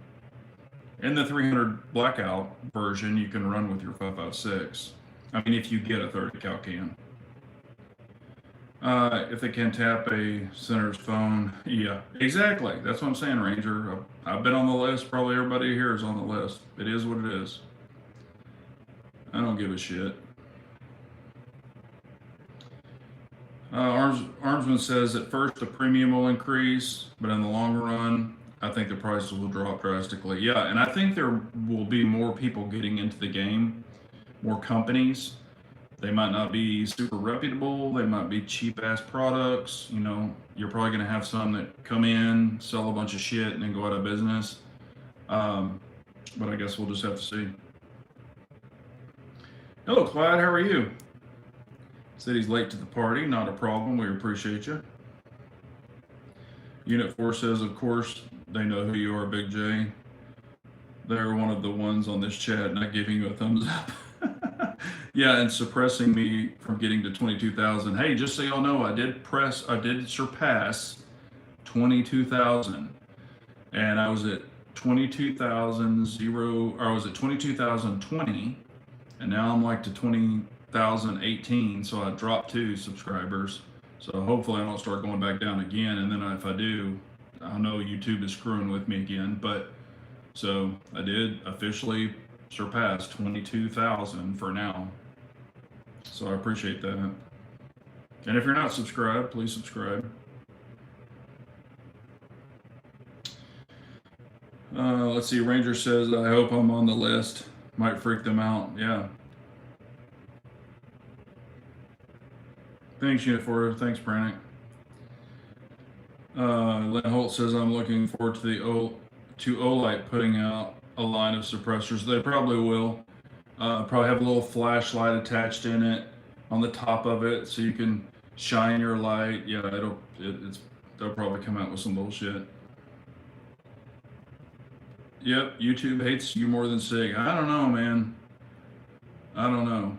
the 300 blackout version, you can run with your 5.56. If you get a 30 cal can. If they can tap a senator's phone, yeah, exactly. That's what I'm saying, Ranger. I've been on the list. Probably everybody here is on the list. It is what it is. I don't give a shit. Armsman says at first the premium will increase, but in the long run, I think the prices will drop drastically. Yeah, and I think there will be more people getting into the game, more companies. They might not be super reputable. They might be cheap ass products. You're probably going to have some that come in, sell a bunch of shit, and then go out of business. But I guess we'll just have to see. Hello, Clyde. How are you? Said he's late to the party. Not a problem. We appreciate you. Unit 4 says, of course, they know who you are, Big J. They're one of the ones on this chat not giving you a thumbs up. Yeah, and suppressing me from getting to 22,000. Hey, just so y'all know, I did surpass 22,000. And I was at 22,000, or I was at 22,020, and now I'm like to 20,018. So I dropped 2 subscribers. So hopefully I don't start going back down again. And then if I do, I know YouTube is screwing with me again. But so I did officially surpass 22,000 for now. So I appreciate that. And if you're not subscribed, please subscribe. Let's see. Ranger says, I hope I'm on the list. Might freak them out. Yeah. Thanks, Unit 4. Thanks, Brannick. Len Holt says, I'm looking forward to Olight putting out a line of suppressors. They probably will. Probably have a little flashlight attached in it on the top of it, so you can shine your light. Yeah, they'll probably come out with some bullshit. Yep, YouTube hates you more than SIG. I don't know, man. I don't know.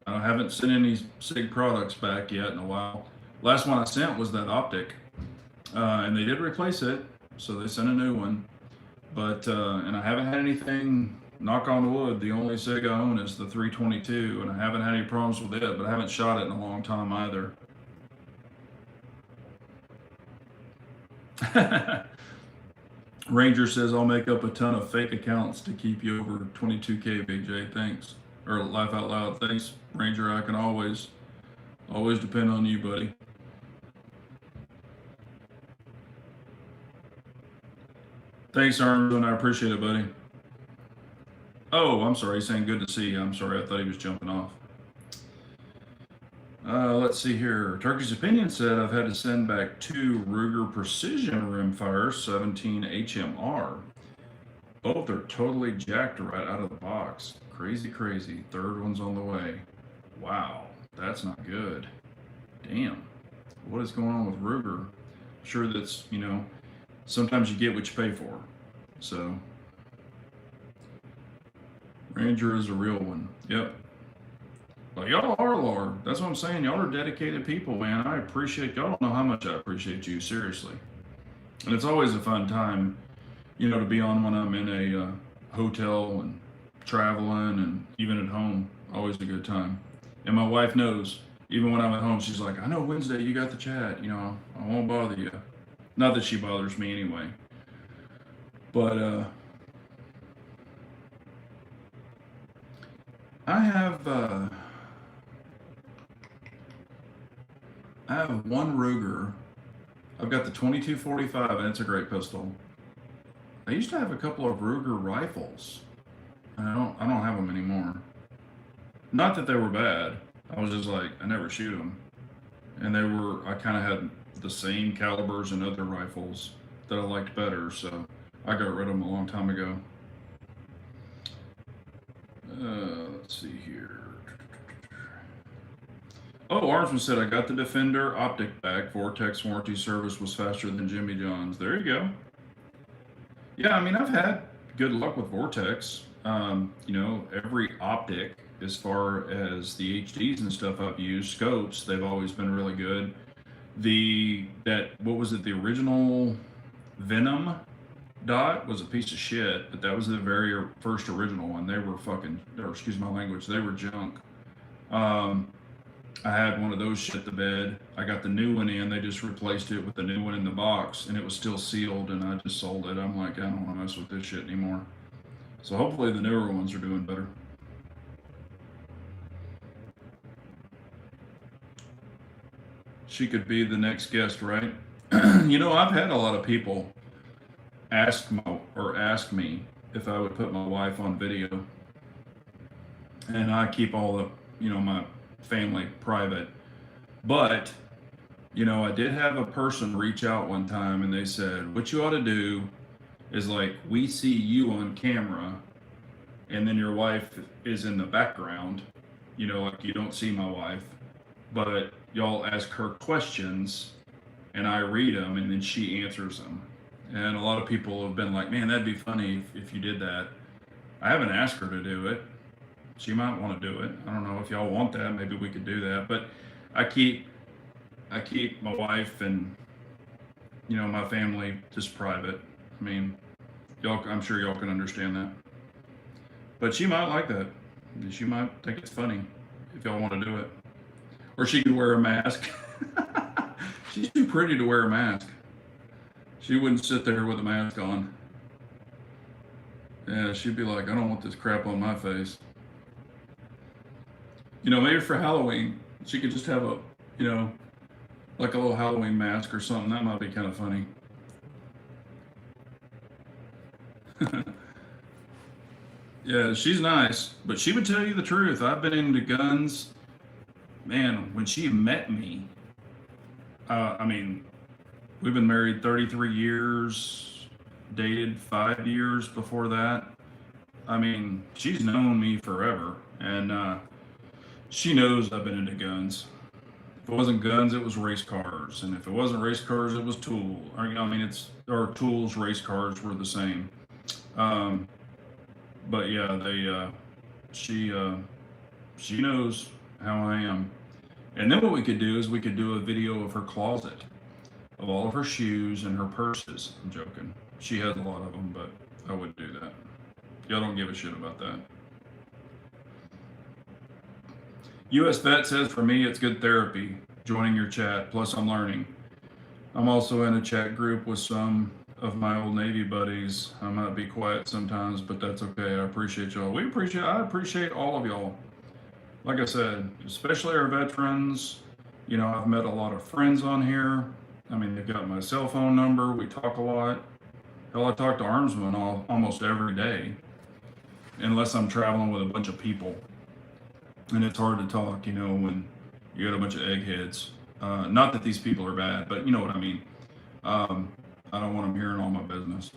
I haven't sent any SIG products back yet in a while. Last one I sent was that optic, and they did replace it, so they sent a new one. But and I haven't had anything. Knock on wood. The only SIG I own is the 322, and I haven't had any problems with it. But I haven't shot it in a long time either. Ranger says, I'll make up a ton of fake accounts to keep you over 22K, Big J. Thanks. Or laugh out loud. Thanks, Ranger. I can always depend on you, buddy. Thanks, Armstrong. I appreciate it, buddy. Oh, I'm sorry. He's saying good to see you. I'm sorry. I thought he was jumping off. Let's see here. Turkey's Opinion said I've had to send back 2 Ruger Precision Rimfire 17 HMR. Both are totally jacked right out of the box. Crazy, crazy. Third one's on the way. Wow, that's not good. Damn. What is going on with Ruger? I'm sure that's, sometimes you get what you pay for. So, Ranger is a real one. Yep. But y'all are, Lord. That's what I'm saying. Y'all are dedicated people, man. I appreciate y'all. Don't know how much I appreciate you, seriously. And it's always a fun time, to be on when I'm in a hotel and traveling and even at home. Always a good time. And my wife knows, even when I'm at home, she's like, I know Wednesday you got the chat. I won't bother you. Not that she bothers me anyway. But I have one Ruger. I've got the 2245, and it's a great pistol. I used to have a couple of Ruger rifles. I don't have them anymore. Not that they were bad. I was just like, I never shoot them. And I kind of had the same calibers and other rifles that I liked better, so I got rid of them a long time ago. Let's see here. Oh, Armstrong said, I got the Defender optic back. Vortex warranty service was faster than Jimmy John's. There you go. Yeah, I've had good luck with Vortex. Every optic, as far as the HDs and stuff I've used, scopes, they've always been really good. What was it? The original Venom dot was a piece of shit, but that was the very first original one. They were excuse my language, they were junk. I had one of those shit the bed. I got the new one in. They just replaced it with the new one in the box, and it was still sealed, and I just sold it. I'm like, I don't want to mess with this shit anymore. So hopefully the newer ones are doing better. She could be the next guest, right? I've had a lot of people ask me if I would put my wife on video, and I keep all the my family private. But I did have a person reach out one time, and they said, what you ought to do is, like, we see you on camera and then your wife is in the background, like you don't see my wife, but y'all ask her questions and I read them, and then she answers them. And a lot of people have been like, "Man, that'd be funny if you did that." I haven't asked her to do it. She might want to do it. I don't know if y'all want that. Maybe we could do that. But I keep I keep my wife and my family just private. I mean, y'all. I'm sure y'all can understand that. But she might like that. She might think it's funny if y'all want to do it. Or she could wear a mask. She's too pretty to wear a mask. She wouldn't sit there with a mask on. Yeah, she'd be like, I don't want this crap on my face. Maybe for Halloween, she could just have you know, like a little Halloween mask or something. That might be kind of funny. Yeah, she's nice, but she would tell you the truth. I've been into guns. Man, when she met me, I mean, we've been married 33 years, dated 5 years before that. I mean, she's known me forever, and she knows I've been into guns. If it wasn't guns, it was race cars, and if it wasn't race cars, it was tool. I mean, or tools, race cars were the same. Um, but yeah, she, she knows how I am. And then what we could do is we could do a video of her closet, of all of her shoes and her purses. I'm joking. She has a lot of them, but I wouldn't do that. Y'all don't give a shit about that. US Vet says, for me, it's good therapy, joining your chat. Plus, I'm learning. I'm also in a chat group with some of my old Navy buddies. I might be quiet sometimes, but that's okay. I appreciate y'all. I appreciate all of y'all. Like I said, especially our veterans. I've met a lot of friends on here. I mean, they've got my cell phone number. We talk a lot. Hell, I talk to armsmen almost every day, unless I'm traveling with a bunch of people. And it's hard to talk, when you got a bunch of eggheads. Not that these people are bad, but you know what I mean. I don't want them hearing all my business.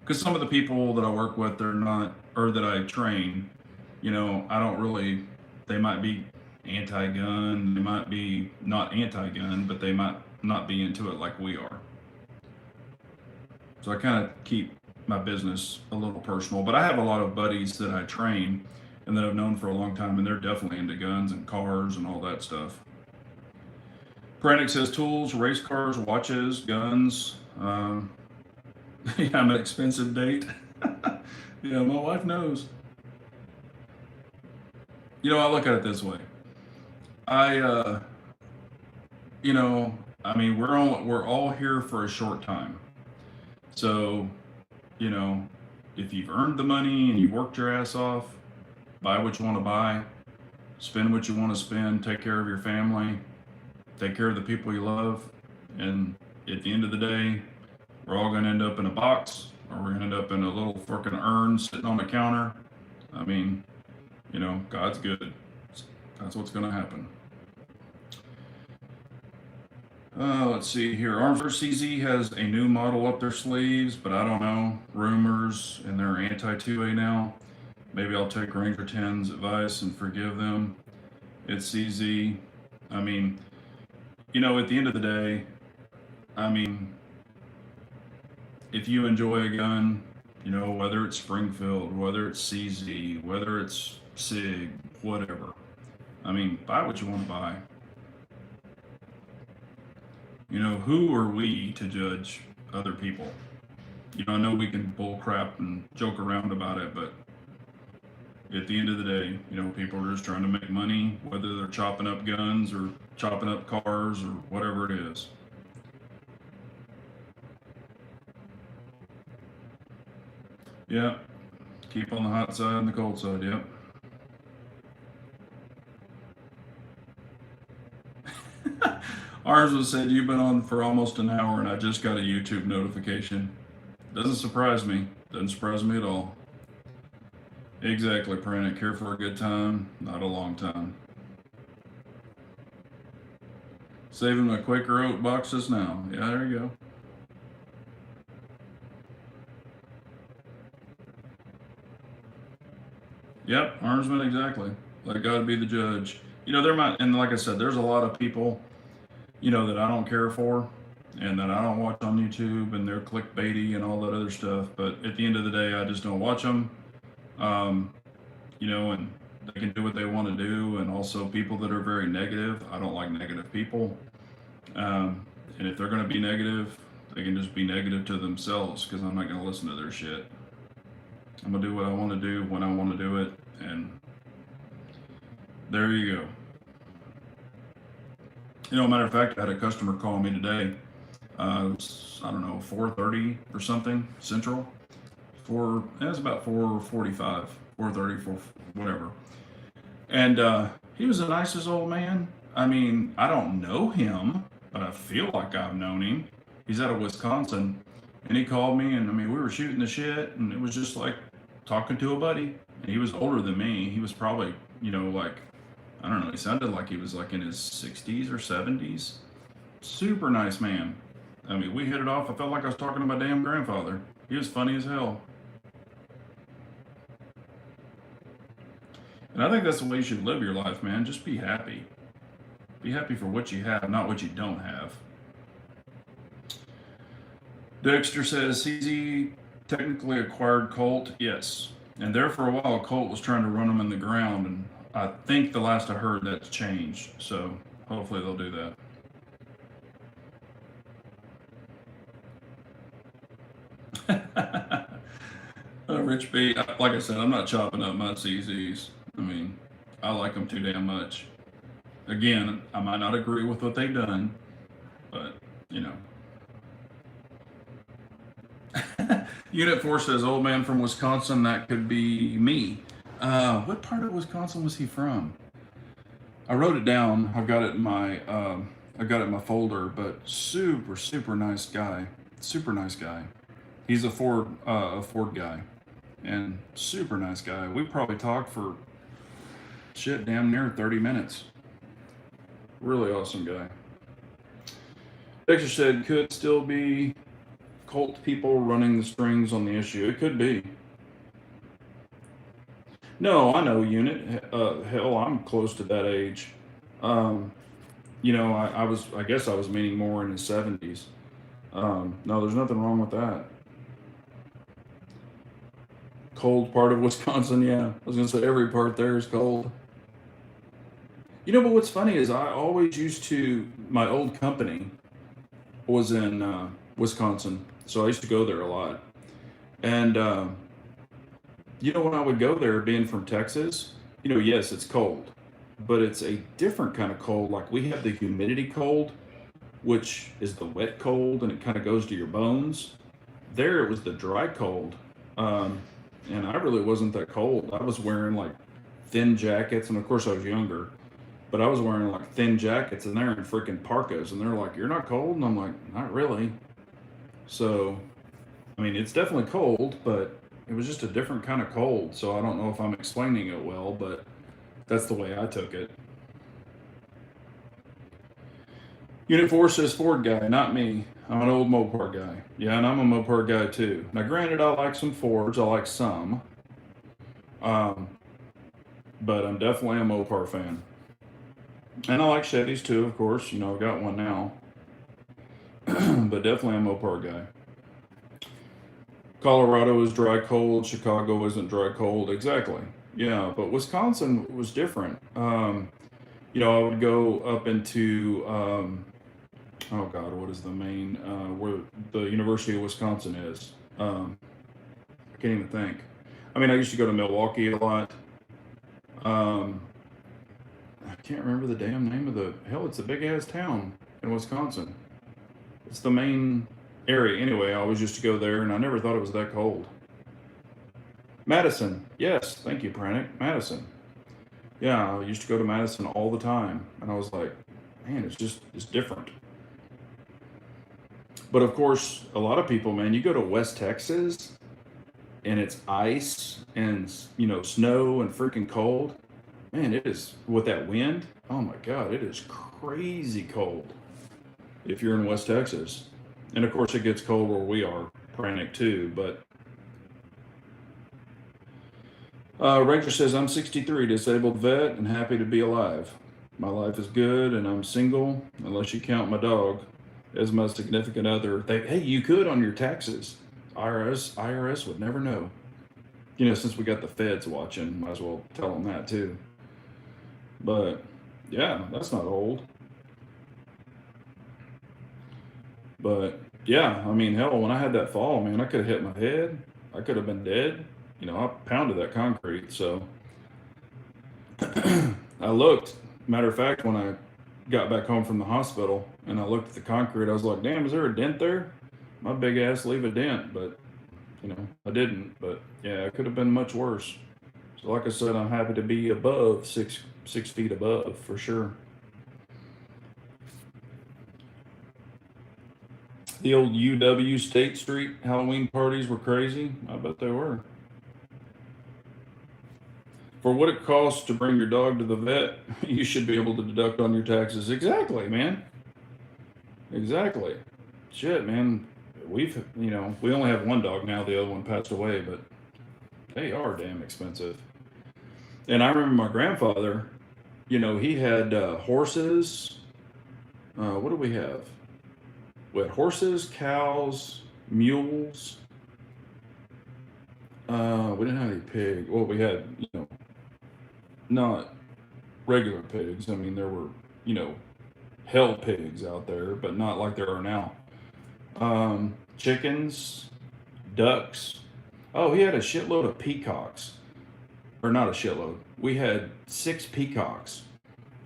Because some of the people that I work with, they're not, or that I train, I don't really, they might be anti-gun, they might be not anti-gun, but they might not be into it like we are. So I kind of keep my business a little personal, but I have a lot of buddies that I train and that I've known for a long time, and they're definitely into guns and cars and all that stuff. Pranic says tools, race cars, watches, guns. Yeah, I'm an expensive date. Yeah, my wife knows. I look at it this way. I, I mean, we're all here for a short time. So, you know, if you've earned the money and you've worked your ass off, buy what you want to buy, spend what you want to spend, take care of your family, take care of the people you love, and at the end of the day, we're all going to end up in a box, or we're going to end up in a little fucking urn sitting on the counter. I mean, God's good. That's what's going to happen. Let's see here. Arms CZ has a new model up their sleeves, but I don't know. Rumors, and they're anti-2A now. Maybe I'll take Ranger 10's advice and forgive them. It's CZ. I mean, at the end of the day, I mean, if you enjoy a gun, whether it's Springfield, whether it's CZ, whether it's SIG, whatever. I mean, buy what you want to buy. Who are we to judge other people? I know we can bull crap and joke around about it, but at the end of the day, people are just trying to make money, whether they're chopping up guns or chopping up cars or whatever it is. Yeah, keep on the hot side and the cold side, yep. Ours was said, you've been on for almost an hour and I just got a YouTube notification. Doesn't surprise me. Doesn't surprise me at all. Exactly, Pranic. Here for a good time, not a long time. Saving my Quaker Oat boxes now. Yeah, there you go. Yep, armsman, exactly. Let God be the judge. There might, and like I said, there's a lot of people, that I don't care for and that I don't watch on YouTube, and they're clickbaity and all that other stuff. But at the end of the day, I just don't watch them. Um, and they can do what they want to do. And also, people that are very negative, I don't like negative people. Um, and if they're going to be negative, they can just be negative to themselves, because I'm not going to listen to their shit. I'm going to do what I want to do when I want to do it. And there you go. Matter of fact, I had a customer call me today. It was, I don't know, 4:30 or something Central. It was about 4:45, 4:30, 4, whatever. And he was the nicest old man. I mean, I don't know him, but I feel like I've known him. He's out of Wisconsin, and he called me, and I mean, we were shooting the shit, and it was just like talking to a buddy. And he was older than me. He was probably, like, I don't know. He sounded like he was like in his 60s or 70s. Super nice man. I mean, we hit it off. I felt like I was talking to my damn grandfather. He was funny as hell. And I think that's the way you should live your life, man. Just be happy. Be happy for what you have, not what you don't have. Dexter says, CZ technically acquired Colt. Yes. And there for a while, Colt was trying to run them in the ground. And I think the last I heard, that's changed. So hopefully they'll do that. Rich B, like I said, I'm not chopping up my CZs. I mean, I like them too damn much. Again, I might not agree with what they've done, but, Unit 4 says, old man from Wisconsin, that could be me. What part of Wisconsin was he from? I wrote it down. I've got it in my folder, but super, super nice guy. Super nice guy. He's a Ford guy, and super nice guy. We probably talked for damn near 30 minutes. Really awesome guy. Dexter said, could still be Colt people running the strings on the issue. It could be. No, I know, Unit. Hell, I'm close to that age. I guess I was meaning more in his 70s. No, there's nothing wrong with that. Cold part of Wisconsin, yeah. I was gonna say every part there is cold. But what's funny is I always my old company was in Wisconsin, so I used to go there a lot. And when I would go there, being from Texas, yes, it's cold, but it's a different kind of cold. Like, we have the humidity cold, which is the wet cold, and it kind of goes to your bones. There, it was the dry cold, and I really wasn't that cold. I was wearing like thin jackets, and of course I was younger, but I was wearing like thin jackets, and they're in freaking parkas, and they're like, "You're not cold?" And I'm like, "Not really." So, I mean, it's definitely cold, but it was just a different kind of cold. So I don't know if I'm explaining it well, but that's the way I took it. Unit 4 says Ford guy, not me. I'm an old Mopar guy. Yeah, and I'm a Mopar guy too. Now, granted, I like some Fords. I like some. But I'm definitely a Mopar fan. And I like Chevys too, of course. I've got one now. But definitely a Mopar guy. Colorado is dry cold. Chicago isn't dry cold. Exactly. Yeah, but Wisconsin was different. I would go up into, oh God, what is the main, where the University of Wisconsin is? I can't even think. I mean, I used to go to Milwaukee a lot. I can't remember the damn name of it's a big ass town in Wisconsin. It's the main area. Anyway, I always used to go there, and I never thought it was that cold. Madison. Yes, thank you, Pranic. Madison. Yeah, I used to go to Madison all the time, and I was like, man, it's different. But of course, a lot of people, man, you go to West Texas, and it's ice and, snow and freaking cold. Man, it is, with that wind, oh my God, it is crazy cold if you're in West Texas. And of course, it gets cold where we are, Pranic too, but Ranger says, I'm 63, disabled vet, and happy to be alive. My life is good, and I'm single, unless you count my dog as my significant other. Hey, you could on your taxes. IRS would never know. Since we got the feds watching, might as well tell them that too. But yeah, that's not old. But yeah, I mean, hell, when I had that fall, man, I could have hit my head. I could have been dead. I pounded that concrete. So I looked. Matter of fact, when I got back home from the hospital and I looked at the concrete, I was like, damn, is there a dent there? My big ass leave a dent, but I didn't. But yeah, it could have been much worse. So like I said, I'm happy to be above 6 feet above for sure. The old UW State Street Halloween parties were crazy. I bet they were. For what it costs to bring your dog to the vet, you should be able to deduct on your taxes. Exactly, man. Exactly. Shit, man. We only have one dog now. The other one passed away, but they are damn expensive. And I remember my grandfather, he had horses. What do we have? We had horses, cows, mules. We didn't have any pig. Well, we had, not regular pigs. I mean, there were, hell pigs out there, but not like there are now. Chickens, ducks. Oh, he had a shitload of peacocks. Or not a shitload. We had 6 peacocks.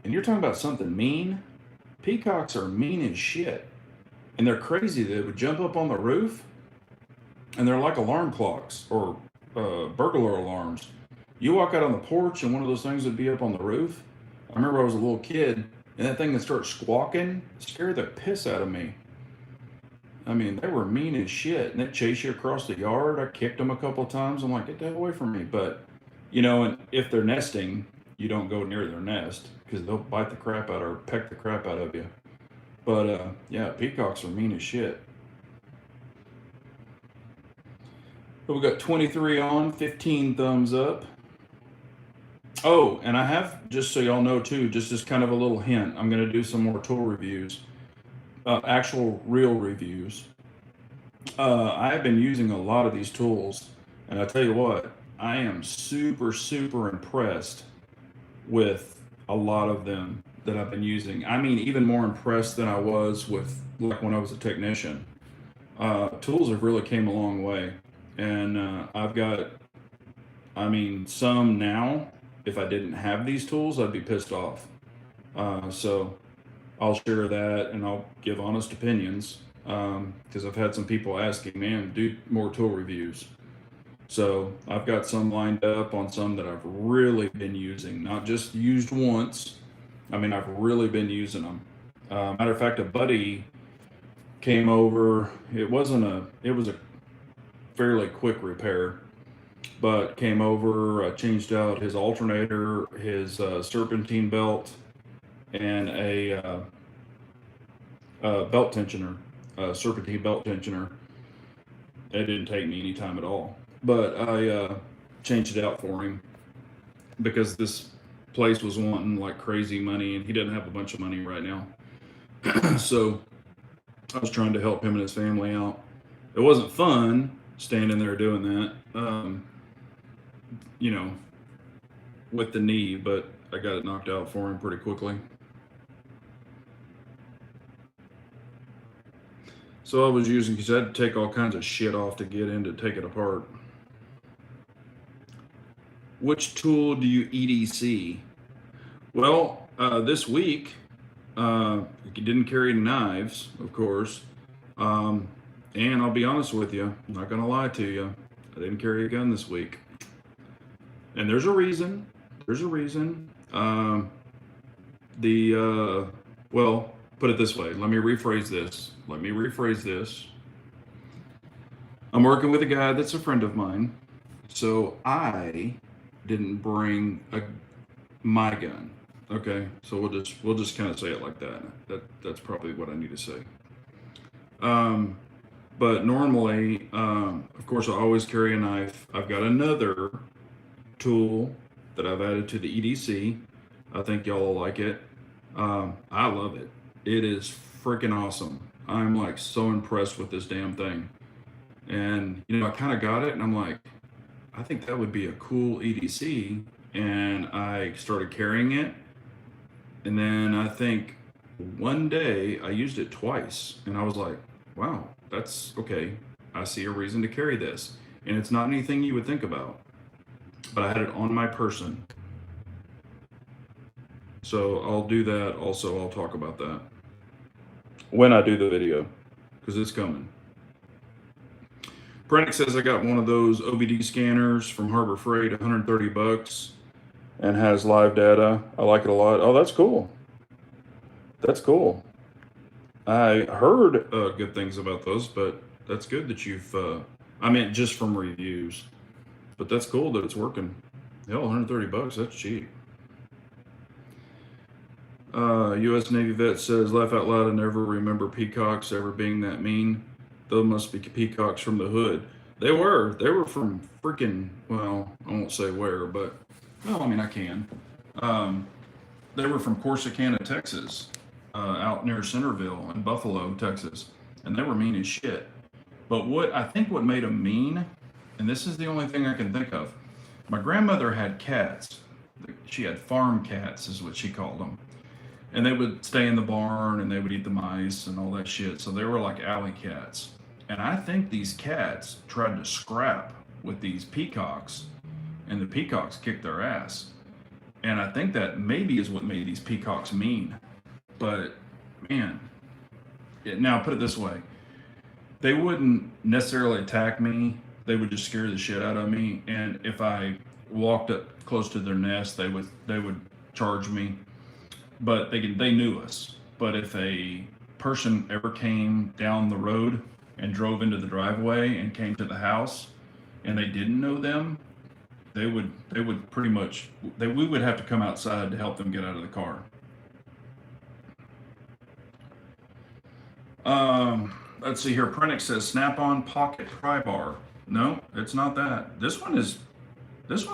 And you're talking about something mean? Peacocks are mean as shit. And they're crazy. They would jump up on the roof, and they're like alarm clocks or burglar alarms. You walk out on the porch, and one of those things would be up on the roof. I remember I was a little kid, and that thing would start squawking, scared the piss out of me. I mean, they were mean as shit, and they'd chase you across the yard. I kicked them a couple of times. I'm like, get that away from me. But, and if they're nesting, you don't go near their nest because they'll bite the crap out or peck the crap out of you. But, yeah, peacocks are mean as shit. But we got 23 on, 15 thumbs up. Oh, and I have, just so y'all know too, just as kind of a little hint, I'm going to do some more tool reviews, actual real reviews. I have been using a lot of these tools, and I tell you what, I am super, super impressed with a lot of them that I've been using. I mean, even more impressed than I was with like when I was a technician. Tools have really came a long way, and I've got, I mean, some now. If I didn't have these tools, I'd be pissed off. So I'll share that and I'll give honest opinions because I've had some people asking, man, do more tool reviews. So I've got some lined up on some that I've really been using, not just used once. I mean, I've really been using them. Matter of fact, a buddy came over. It was a fairly quick repair, but came over, changed out his alternator, his serpentine belt, and a belt tensioner, serpentine belt tensioner. It didn't take me any time at all, but I changed it out for him because this place was wanting like crazy money, and he doesn't have a bunch of money right now. So I was trying to help him and his family out. It wasn't fun standing there doing that. With the knee, but I got it knocked out for him pretty quickly. So I was using, because I had to take all kinds of shit off to get in to take it apart. Which tool do you EDC? Well, this week, you didn't carry knives, of course. And I'll be honest with you, I'm not going to lie to you. I didn't carry a gun this week. And there's a reason. There's a reason. Well, put it this way. Let me rephrase this. I'm working with a guy that's a friend of mine. So I didn't bring my gun. Okay, so we'll just kind of say it like that. That's probably what I need to say. But normally, of course, I always carry a knife. I've got another tool that I've added to the EDC. I think y'all will like it. I love it. It is freaking awesome. I'm like so impressed with this damn thing. And, I kind of got it and I'm like, I think that would be a cool EDC. And I started carrying it. And then I think one day I used it twice and I was like, wow, that's okay. I see a reason to carry this. And it's not anything you would think about, but I had it on my person. So I'll do that. Also, I'll talk about that when I do the video because it's coming. Prentick says I got one of those OBD scanners from Harbor Freight, 130 bucks, and has live data. I like it a lot. Oh, that's cool. That's cool. I heard good things about those, but that's good that you've. I mean, just from reviews, but that's cool that it's working. Hell, 130 bucks. That's cheap. U.S. Navy vet says, laugh out loud, I never remember peacocks ever being that mean. Those must be peacocks from the hood. They were. They were from freaking, well, I won't say where, but, well, I mean, I can. They were from Corsicana, Texas, out near Centerville in Buffalo, Texas. And they were mean as shit. But what made them mean, and this is the only thing I can think of, my grandmother had cats. She had farm cats, is what she called them. And they would stay in the barn and they would eat the mice and all that shit. So they were like alley cats. And I think these cats tried to scrap with these peacocks, and the peacocks kicked their ass. And I think that maybe is what made these peacocks mean. But man, now put it this way, they wouldn't necessarily attack me. They would just scare the shit out of me. And if I walked up close to their nest, they would charge me. But they knew us. But if a person ever came down the road and drove into the driveway and came to the house and they didn't know them, they would pretty much we would have to come outside to help them get out of the car. Let's see here. Prentick says Snap-on Pocket Pry Bar. No, it's not that. This one's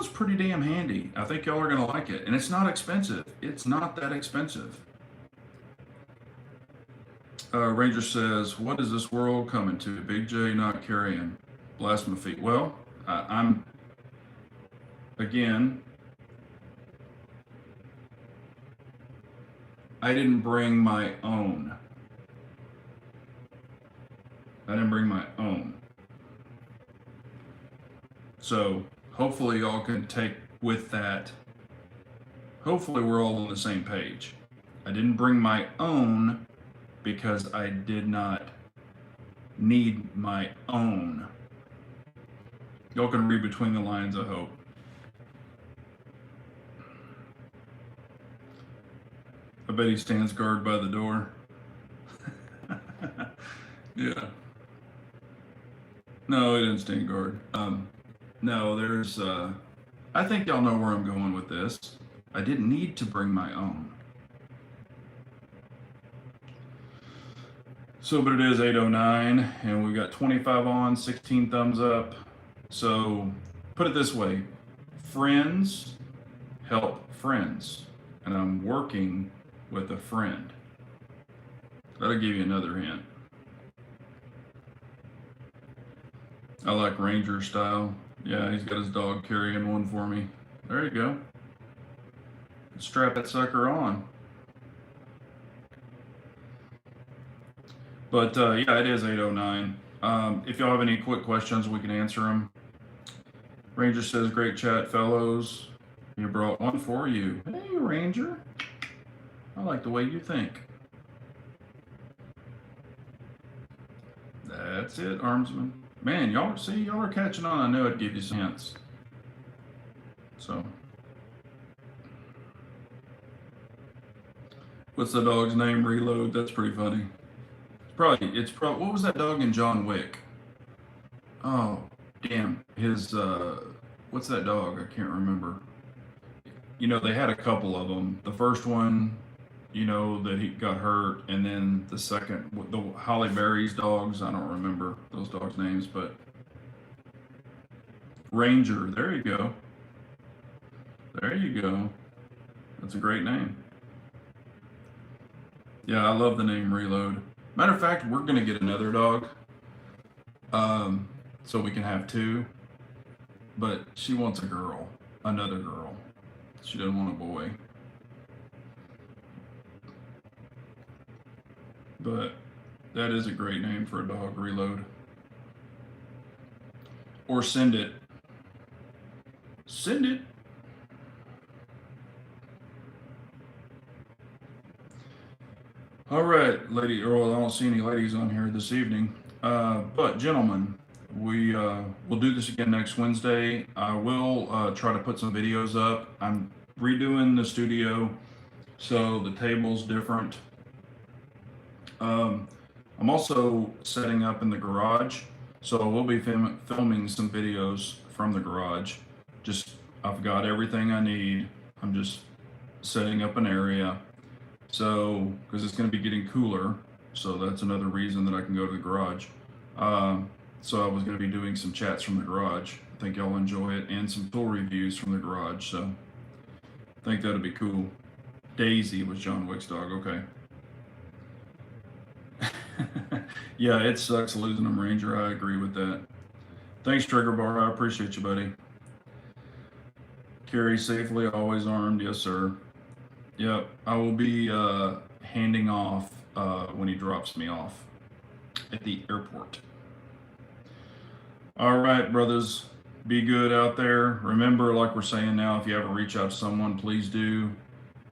pretty damn handy. I think y'all are gonna like it, and it's not expensive. It's not that expensive. Ranger says, "What is this world coming to? Big J not carrying plasma feet." Well, I'm again. I didn't bring my own. So hopefully y'all can take with that. Hopefully we're all on the same page. I didn't bring my own because I did not need my own. Y'all can read between the lines, I hope. I bet he stands guard by the door. Yeah. No, he didn't stand guard. No, there's, I think y'all know where I'm going with this. I didn't need to bring my own. So, but it is 8:09 and we've got 25 on, 16 thumbs up. So put it this way, friends help friends, and I'm working with a friend. That'll give you another hint. I like Ranger style. Yeah, he's got his dog carrying one for me. There you go. Strap that sucker on. But yeah, it is 8:09. If y'all have any quick questions, we can answer them. Ranger says, great chat, fellows. You brought one for you. Hey, Ranger. I like the way you think. That's it, Armsman. Man, y'all are catching on. I knew I'd give you some hints. So, what's the dog's name? Reload. That's pretty funny. It's probably. What was that dog in John Wick? Oh, damn. His what's that dog? I can't remember. They had a couple of them. The first one, that he got hurt, and then the second, the Holly Berry's dogs. I don't remember those dogs' names, but Ranger. There you go. There you go. That's a great name. Yeah, I love the name Reload. Matter of fact, we're gonna get another dog, um, so we can have two. But she wants a girl, another girl. She doesn't want a boy. But that is a great name for a dog, Reload. Or Send It. Send it. All right, lady. Well, I don't see any ladies on here this evening. But gentlemen, we will do this again next Wednesday. I will try to put some videos up. I'm redoing the studio, so the table's different. Um, I'm also setting up in the garage, so I will be filming some videos from the garage. Just I've got everything I need. I'm just setting up an area. So, because it's going to be getting cooler, so that's another reason that I can go to the garage. So I was going to be doing some chats from the garage. I think y'all enjoy it, and some tool reviews from the garage. So I think that'd be cool. Daisy was John Wick's dog. Okay. Yeah, it sucks losing him, Ranger. I agree with that. Thanks, Trigger Bar. I appreciate you, buddy. Carry safely, always armed. Yes, sir. Yep, I will be handing off when he drops me off at the airport. All right, brothers, be good out there. Remember, like we're saying now, if you ever reach out to someone, please do.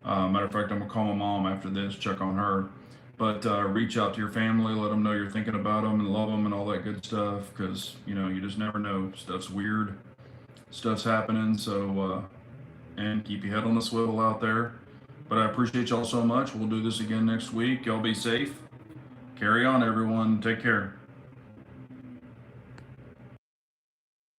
Matter of fact, I'm gonna call my mom after this, check on her. But reach out to your family, let them know you're thinking about them and love them and all that good stuff, because you just never know. Stuff's weird, stuff's happening. So and keep your head on the swivel out there. But I appreciate y'all so much. We'll do this again next week. Y'all be safe. Carry on, everyone. Take care.